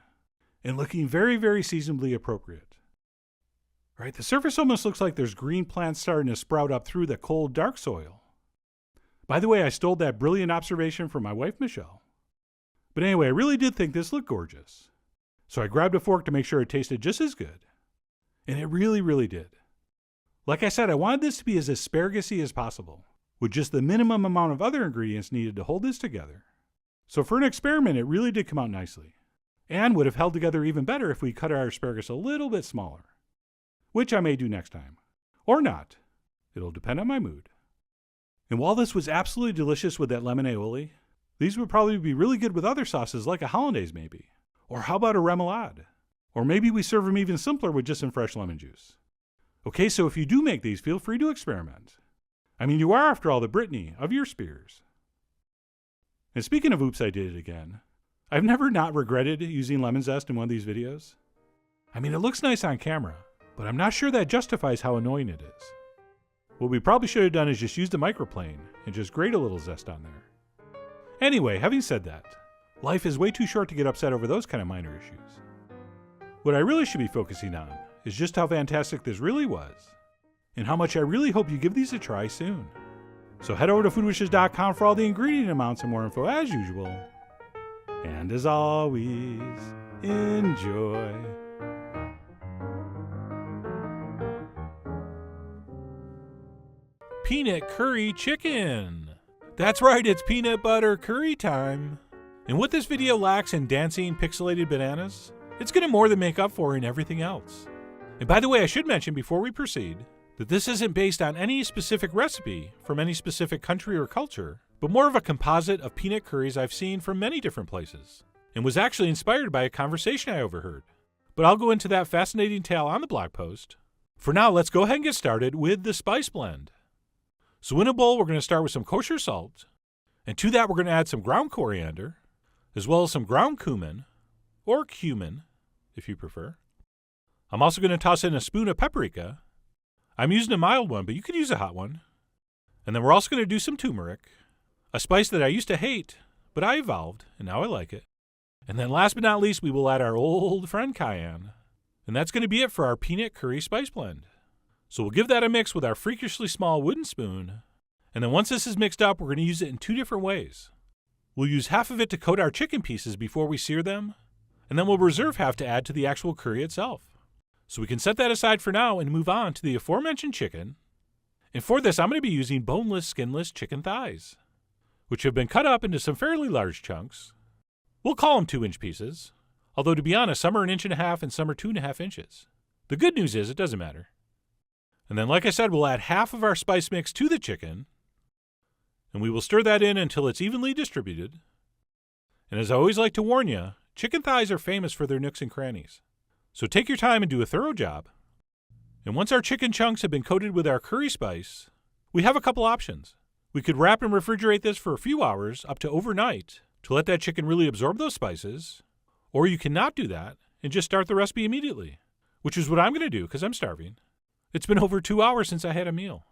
And looking very, very seasonably appropriate. Right, the surface almost looks like there's green plants starting to sprout up through the cold, dark soil. By the way, I stole that brilliant observation from my wife, Michelle. But anyway, I really did think this looked gorgeous. So I grabbed a fork to make sure it tasted just as good. And it really, really did. Like I said, I wanted this to be as asparagus-y as possible, with just the minimum amount of other ingredients needed to hold this together. So for an experiment, it really did come out nicely. And would have held together even better if we cut our asparagus a little bit smaller. Which I may do next time. Or not. It'll depend on my mood. And while this was absolutely delicious with that lemon aioli, these would probably be really good with other sauces like a hollandaise maybe. Or how about a remoulade? Or maybe we serve them even simpler with just some fresh lemon juice. Okay, so if you do make these, feel free to experiment. I mean, you are, after all, the Brittany of your spears. And speaking of oops, I did it again. I've never not regretted using lemon zest in one of these videos. I mean, it looks nice on camera, but I'm not sure that justifies how annoying it is. What we probably should have done is just use the microplane and just grate a little zest on there. Anyway, having said that, life is way too short to get upset over those kind of minor issues. What I really should be focusing on is just how fantastic this really was, and how much I really hope you give these a try soon. So head over to foodwishes.com for all the ingredient amounts and more info as usual. And as always, enjoy. Peanut curry chicken. That's right, it's peanut butter curry time. And what this video lacks in dancing pixelated bananas, it's going to more than make up for in everything else. And by the way, I should mention before we proceed that this isn't based on any specific recipe from any specific country or culture, but more of a composite of peanut curries I've seen from many different places, and was actually inspired by a conversation I overheard. But I'll go into that fascinating tale on the blog post. For now, let's go ahead and get started with the spice blend. So in a bowl, we're going to start with some kosher salt, and to that we're going to add some ground coriander, as well as some ground cumin, or cumin, if you prefer. I'm also going to toss in a spoon of paprika. I'm using a mild one, but you could use a hot one. And then we're also going to do some turmeric, a spice that I used to hate, but I evolved, and now I like it. And then last but not least, we will add our old friend cayenne, And that's going to be it for our peanut curry spice blend. So we'll give that a mix with our freakishly small wooden spoon. And then once this is mixed up, we're going to use it in 2 different ways. We'll use half of it to coat our chicken pieces before we sear them, and then we'll reserve half to add to the actual curry itself. So we can set that aside for now and move on to the aforementioned chicken. And for this, I'm going to be using boneless, skinless chicken thighs, which have been cut up into some fairly large chunks. We'll call them 2-inch pieces, although to be honest, some are 1.5 inches and some are 2.5 inches. The good news is it doesn't matter. And then, like I said, we'll add half of our spice mix to the chicken, and we will stir that in until it's evenly distributed. And as I always like to warn you, chicken thighs are famous for their nooks and crannies. So take your time and do a thorough job. And once our chicken chunks have been coated with our curry spice, we have a couple options. We could wrap and refrigerate this for a few hours, up to overnight, to let that chicken really absorb those spices. Or you cannot do that and just start the recipe immediately, which is what I'm going to do because I'm starving. It's been over 2 hours since I had a meal.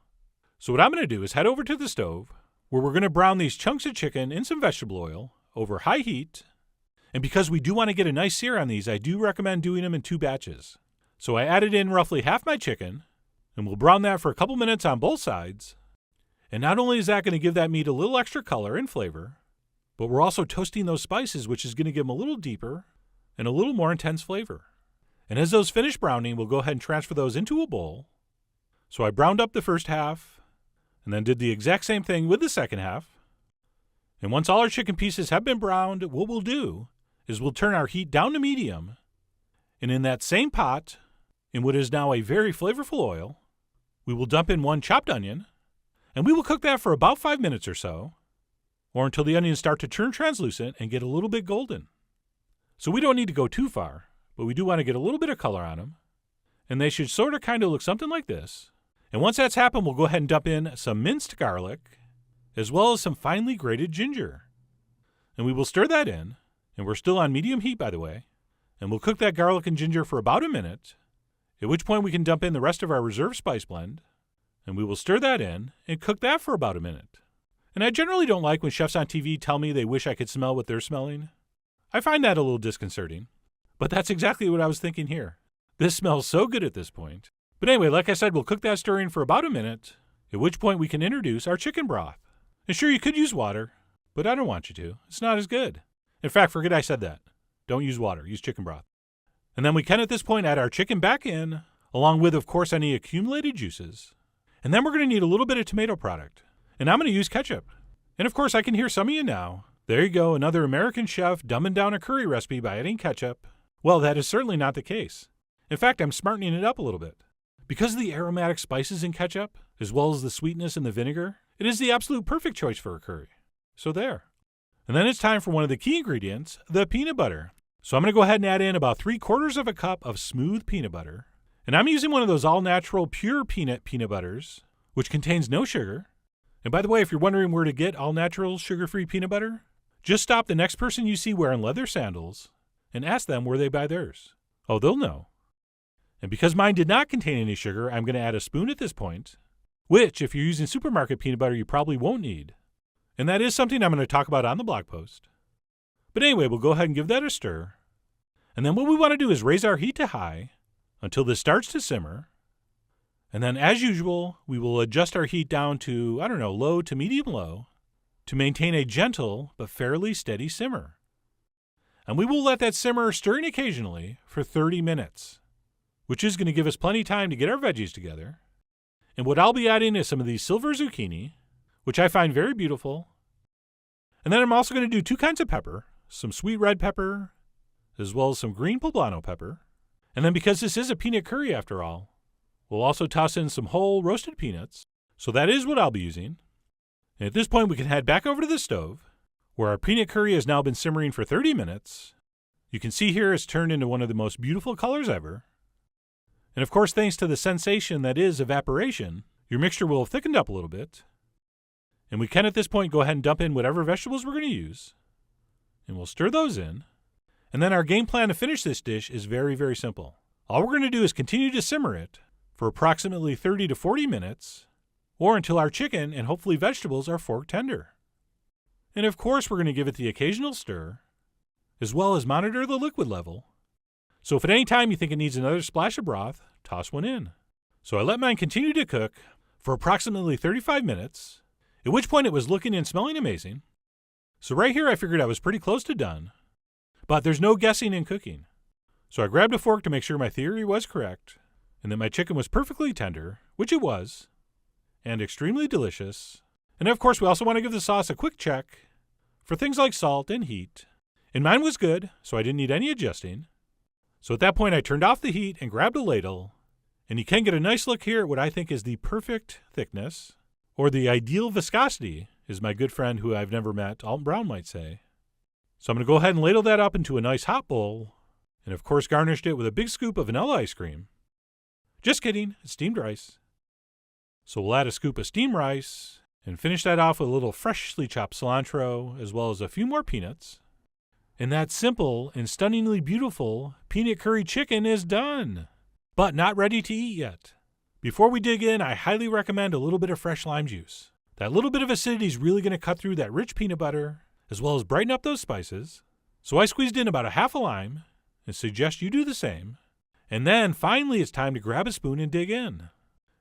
So what I'm going to do is head over to the stove, where we're going to brown these chunks of chicken in some vegetable oil over high heat. And because we do want to get a nice sear on these, I do recommend doing them in 2 batches. So I added in roughly half my chicken, and we'll brown that for a couple minutes on both sides. And not only is that going to give that meat a little extra color and flavor, but we're also toasting those spices, which is going to give them a little deeper and a little more intense flavor. And as those finish browning, we'll go ahead and transfer those into a bowl. So I browned up the first half, and then did the exact same thing with the second half. And once all our chicken pieces have been browned, what we'll do is we'll turn our heat down to medium, and in that same pot, in what is now a very flavorful oil, we will dump in 1 chopped onion, and we will cook that for about 5 minutes or so, or until the onions start to turn translucent and get a little bit golden. So we don't need to go too far, but we do want to get a little bit of color on them, and they should sort of kind of look something like this. And once that's happened, we'll go ahead and dump in some minced garlic, as well as some finely grated ginger. And we will stir that in, and we're still on medium heat, by the way, and we'll cook that garlic and ginger for about a minute, at which point we can dump in the rest of our reserve spice blend, and we will stir that in and cook that for about a minute. And I generally don't like when chefs on TV tell me they wish I could smell what they're smelling. I find that a little disconcerting, but that's exactly what I was thinking here. This smells so good at this point. But anyway, like I said, we'll cook that stirring for about a minute, at which point we can introduce our chicken broth. And sure, you could use water, but I don't want you to. It's not as good. In fact, forget I said that. Don't use water. Use chicken broth. And then we can, at this point, add our chicken back in, along with, of course, any accumulated juices. And then we're going to need a little bit of tomato product. And I'm going to use ketchup. And of course, I can hear some of you now. There you go, another American chef dumbing down a curry recipe by adding ketchup. Well, that is certainly not the case. In fact, I'm smartening it up a little bit. Because of the aromatic spices in ketchup, as well as the sweetness in the vinegar, it is the absolute perfect choice for a curry. So there. And then it's time for one of the key ingredients, the peanut butter. So I'm going to go ahead and add in about 3/4 cup of smooth peanut butter. And I'm using one of those all-natural pure peanut butters, which contains no sugar. And by the way, if you're wondering where to get all-natural sugar-free peanut butter, just stop the next person you see wearing leather sandals and ask them where they buy theirs. Oh, they'll know. And because mine did not contain any sugar, I'm going to add a spoon at this point, which, if you're using supermarket peanut butter, you probably won't need. And that is something I'm going to talk about on the blog post. But anyway, we'll go ahead and give that a stir. And then what we want to do is raise our heat to high until this starts to simmer. And then, as usual, we will adjust our heat down to, low to medium low to maintain a gentle but fairly steady simmer. And we will let that simmer, stirring occasionally, for 30 minutes. Which is going to give us plenty of time to get our veggies together. And what I'll be adding is some of these silver zucchini, which I find very beautiful. And then I'm also going to do 2 kinds of pepper, some sweet red pepper, as well as some green poblano pepper. And then because this is a peanut curry after all, we'll also toss in some whole roasted peanuts. So that is what I'll be using. And at this point we can head back over to the stove, where our peanut curry has now been simmering for 30 minutes. You can see here it's turned into one of the most beautiful colors ever. And of course, thanks to the sensation that is evaporation, your mixture will have thickened up a little bit. And we can, at this point, go ahead and dump in whatever vegetables we're going to use. And we'll stir those in. And then our game plan to finish this dish is very, very simple. All we're going to do is continue to simmer it for approximately 30 to 40 minutes, or until our chicken and hopefully vegetables are fork tender. And of course, we're going to give it the occasional stir, as well as monitor the liquid level, So if at any time you think it needs another splash of broth, toss one in. So I let mine continue to cook for approximately 35 minutes, at which point it was looking and smelling amazing. So right here I figured I was pretty close to done, but there's no guessing in cooking. So I grabbed a fork to make sure my theory was correct, and that my chicken was perfectly tender, which it was, and extremely delicious. And of course we also want to give the sauce a quick check for things like salt and heat. And mine was good, so I didn't need any adjusting. So at that point I turned off the heat and grabbed a ladle, and you can get a nice look here at what I think is the perfect thickness, or the ideal viscosity, as my good friend who I've never met, Alton Brown, might say. So I'm going to go ahead and ladle that up into a nice hot bowl, and of course garnished it with a big scoop of vanilla ice cream. Just kidding, it's steamed rice. So we'll add a scoop of steamed rice, and finish that off with a little freshly chopped cilantro, as well as a few more peanuts. And that simple and stunningly beautiful peanut curry chicken is done, but not ready to eat yet. Before we dig in, I highly recommend a little bit of fresh lime juice. That little bit of acidity is really going to cut through that rich peanut butter, as well as brighten up those spices. So I squeezed in about a half a lime, and suggest you do the same. And then, finally, it's time to grab a spoon and dig in.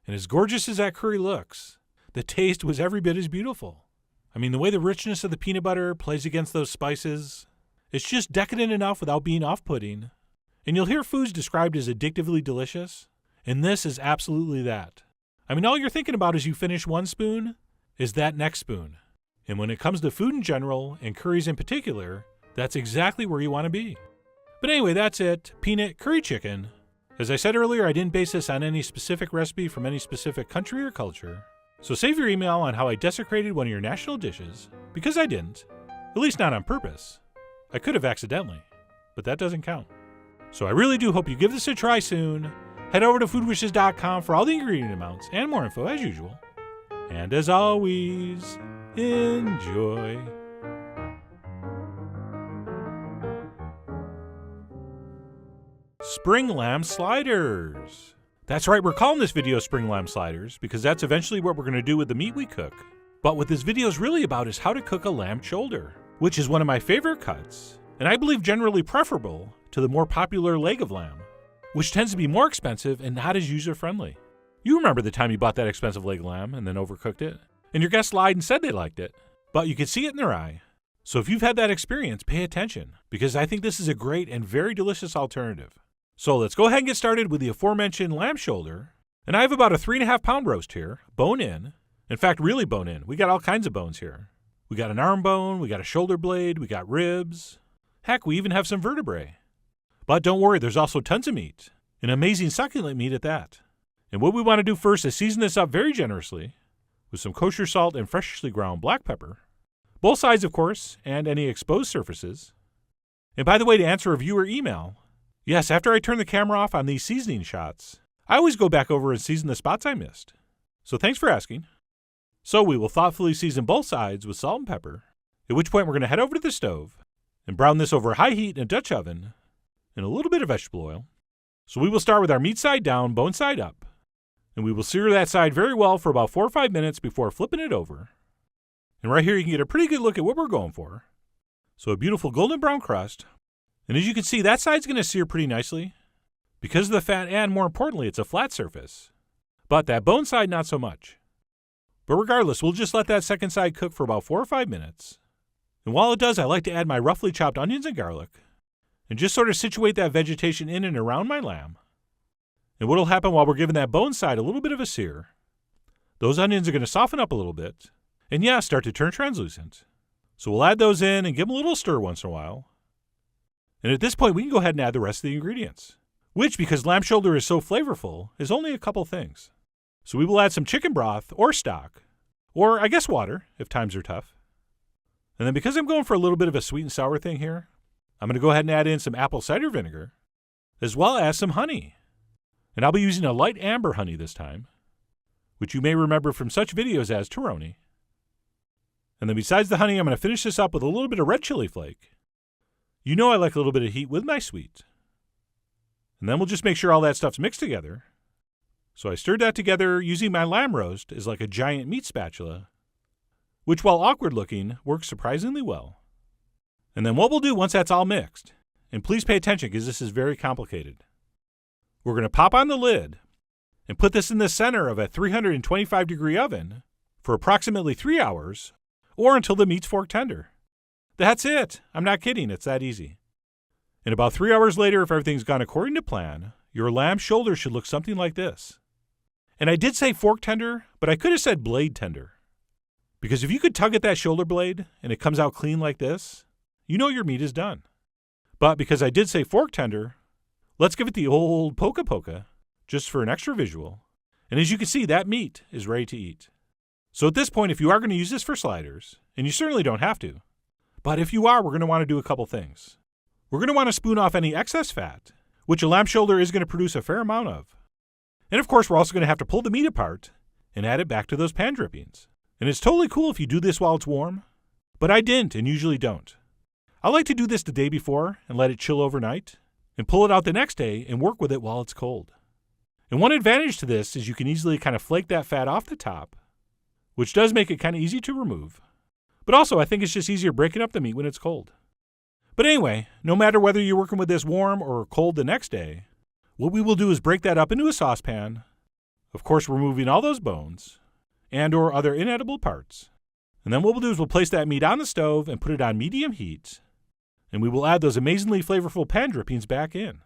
And as gorgeous as that curry looks, the taste was every bit as beautiful. I mean, the way the richness of the peanut butter plays against those spices, it's just decadent enough without being off-putting. And you'll hear foods described as addictively delicious, and this is absolutely that. I mean, all you're thinking about as you finish one spoon is that next spoon. And when it comes to food in general, and curries in particular, that's exactly where you want to be. But anyway, that's it. Peanut curry chicken. As I said earlier, I didn't base this on any specific recipe from any specific country or culture. So save your email on how I desecrated one of your national dishes, because I didn't. At least not on purpose. I could have accidentally, but that doesn't count. So I really do hope you give this a try soon. Head over to foodwishes.com for all the ingredient amounts and more info as usual. And as always, enjoy. Spring lamb sliders. That's right, we're calling this video Spring Lamb Sliders because that's eventually what we're going to do with the meat we cook. But what this video is really about is how to cook a lamb shoulder, which is one of my favorite cuts, and I believe generally preferable to the more popular leg of lamb, which tends to be more expensive and not as user-friendly. You remember the time you bought that expensive leg lamb and then overcooked it, and your guests lied and said they liked it, but you could see it in their eye. So if you've had that experience, pay attention, because I think this is a great and very delicious alternative. So let's go ahead and get started with the aforementioned lamb shoulder. And I have about a 3.5 pound roast here, bone in. In fact, really bone in. We got all kinds of bones here. We got an arm bone, we got a shoulder blade, we got ribs. Heck, we even have some vertebrae. But don't worry, there's also tons of meat. An amazing succulent meat at that. And what we want to do first is season this up very generously with some kosher salt and freshly ground black pepper. Both sides, of course, and any exposed surfaces. And by the way, to answer a viewer email, yes, after I turn the camera off on these seasoning shots, I always go back over and season the spots I missed. So thanks for asking. So we will thoughtfully season both sides with salt and pepper, at which point we're going to head over to the stove and brown this over high heat in a Dutch oven and a little bit of vegetable oil. So we will start with our meat side down, bone side up, and we will sear that side very well for about 4 or 5 minutes before flipping it over. And right here you can get a pretty good look at what we're going for. So a beautiful golden brown crust. And as you can see, that side's going to sear pretty nicely because of the fat, and more importantly, it's a flat surface. But that bone side, not so much. But regardless, we'll just let that second side cook for about 4 or 5 minutes. And while it does, I like to add my roughly chopped onions and garlic and just sort of situate that vegetation in and around my lamb. And what'll happen while we're giving that bone side a little bit of a sear, those onions are going to soften up a little bit and, yeah, start to turn translucent. So we'll add those in and give them a little stir once in a while. And at this point, we can go ahead and add the rest of the ingredients, which, because lamb shoulder is so flavorful, is only a couple things. So we will add some chicken broth or stock, or I guess water, if times are tough. And then because I'm going for a little bit of a sweet and sour thing here, I'm going to go ahead and add in some apple cider vinegar, as well as some honey. And I'll be using a light amber honey this time, which you may remember from such videos as Toroni. And then besides the honey, I'm going to finish this up with a little bit of red chili flake. You know I like a little bit of heat with my sweet. And then we'll just make sure all that stuff's mixed together. So I stirred that together using my lamb roast as like a giant meat spatula, which while awkward looking, works surprisingly well. And then what we'll do once that's all mixed and please pay attention because this is very complicated. We're going to pop on the lid and put this in the center of a 325-degree oven for approximately 3 hours or until the meat's fork tender. That's it. I'm not kidding. It's that easy. And about 3 hours later, if everything's gone according to plan, your lamb shoulder should look something like this. And I did say fork tender, but I could have said blade tender. Because if you could tug at that shoulder blade and it comes out clean like this, you know your meat is done. But because I did say fork tender, let's give it the old poka, just for an extra visual. And as you can see, that meat is ready to eat. So at this point, if you are going to use this for sliders, and you certainly don't have to, but if you are, we're going to want to do a couple things. We're going to want to spoon off any excess fat, which a lamb shoulder is going to produce a fair amount of. And of course, we're also going to have to pull the meat apart and add it back to those pan drippings. And it's totally cool if you do this while it's warm, but I didn't and usually don't. I like to do this the day before and let it chill overnight, and pull it out the next day and work with it while it's cold. And one advantage to this is you can easily kind of flake that fat off the top, which does make it kind of easy to remove. But also, I think it's just easier breaking up the meat when it's cold. But anyway, no matter whether you're working with this warm or cold the next day, what we will do is break that up into a saucepan, of course removing all those bones and or other inedible parts. And then what we'll do is we'll place that meat on the stove and put it on medium heat, and we will add those amazingly flavorful pan drippings back in.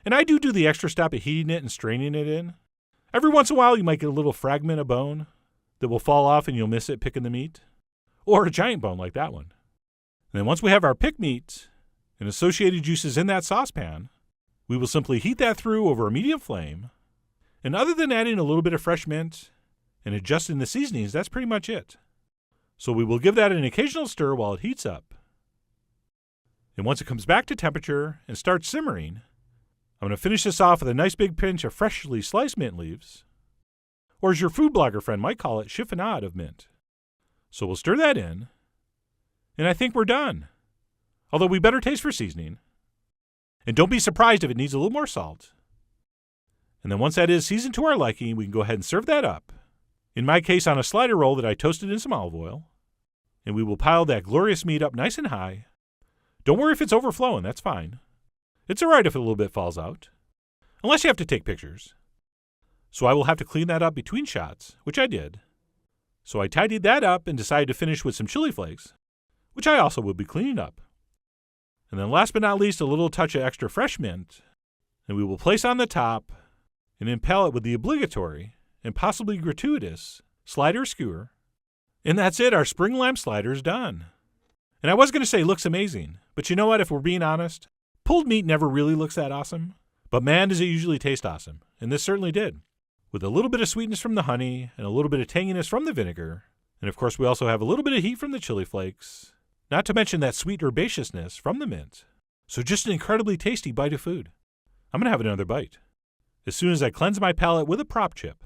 And I do the extra step of heating it and straining it in. Every once in a while you might get a little fragment of bone that will fall off and you'll miss it picking the meat, or a giant bone like that one. And then once we have our pick meat and associated juices in that saucepan, we will simply heat that through over a medium flame. And other than adding a little bit of fresh mint and adjusting the seasonings, that's pretty much it. So we will give that an occasional stir while it heats up. And once it comes back to temperature and starts simmering, I'm going to finish this off with a nice big pinch of freshly sliced mint leaves, or as your food blogger friend might call it, chiffonade of mint. So we'll stir that in, and I think we're done. Although we better taste for seasoning. And don't be surprised if it needs a little more salt. And then once that is seasoned to our liking, we can go ahead and serve that up. In my case, on a slider roll that I toasted in some olive oil. And we will pile that glorious meat up nice and high. Don't worry if it's overflowing, that's fine. It's all right if a little bit falls out. Unless you have to take pictures. So I will have to clean that up between shots, which I did. So I tidied that up and decided to finish with some chili flakes, which I also will be cleaning up. And then last but not least, a little touch of extra fresh mint, and we will place on the top and impale it with the obligatory and possibly gratuitous slider skewer. And that's it, our spring lamb slider's done. And I was going to say looks amazing, but you know what, if we're being honest, pulled meat never really looks that awesome, but man does it usually taste awesome, and this certainly did. With a little bit of sweetness from the honey and a little bit of tanginess from the vinegar, and of course we also have a little bit of heat from the chili flakes, not to mention that sweet herbaceousness from the mint. So just an incredibly tasty bite of food. I'm going to have another bite as soon as I cleanse my palate with a prop chip.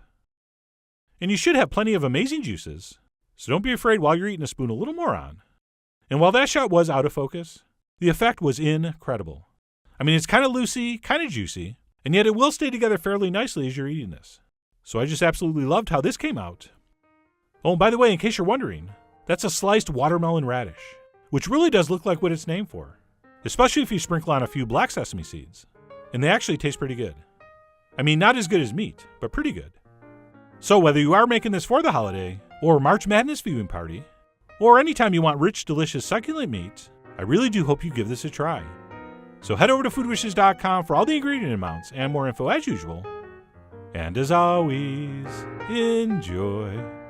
And you should have plenty of amazing juices, so don't be afraid while you're eating to spoon a little more on. And while that shot was out of focus, the effect was incredible. I mean, it's kind of loosey, kind of juicy, and yet it will stay together fairly nicely as you're eating this. So I just absolutely loved how this came out. Oh, and by the way, in case you're wondering, that's a sliced watermelon radish, which really does look like what it's named for, especially if you sprinkle on a few black sesame seeds. And they actually taste pretty good. I mean, not as good as meat, but pretty good. So whether you are making this for the holiday, or March Madness viewing party, or anytime you want rich, delicious, succulent meat, I really do hope you give this a try. So head over to foodwishes.com for all the ingredient amounts and more info as usual. And as always, enjoy.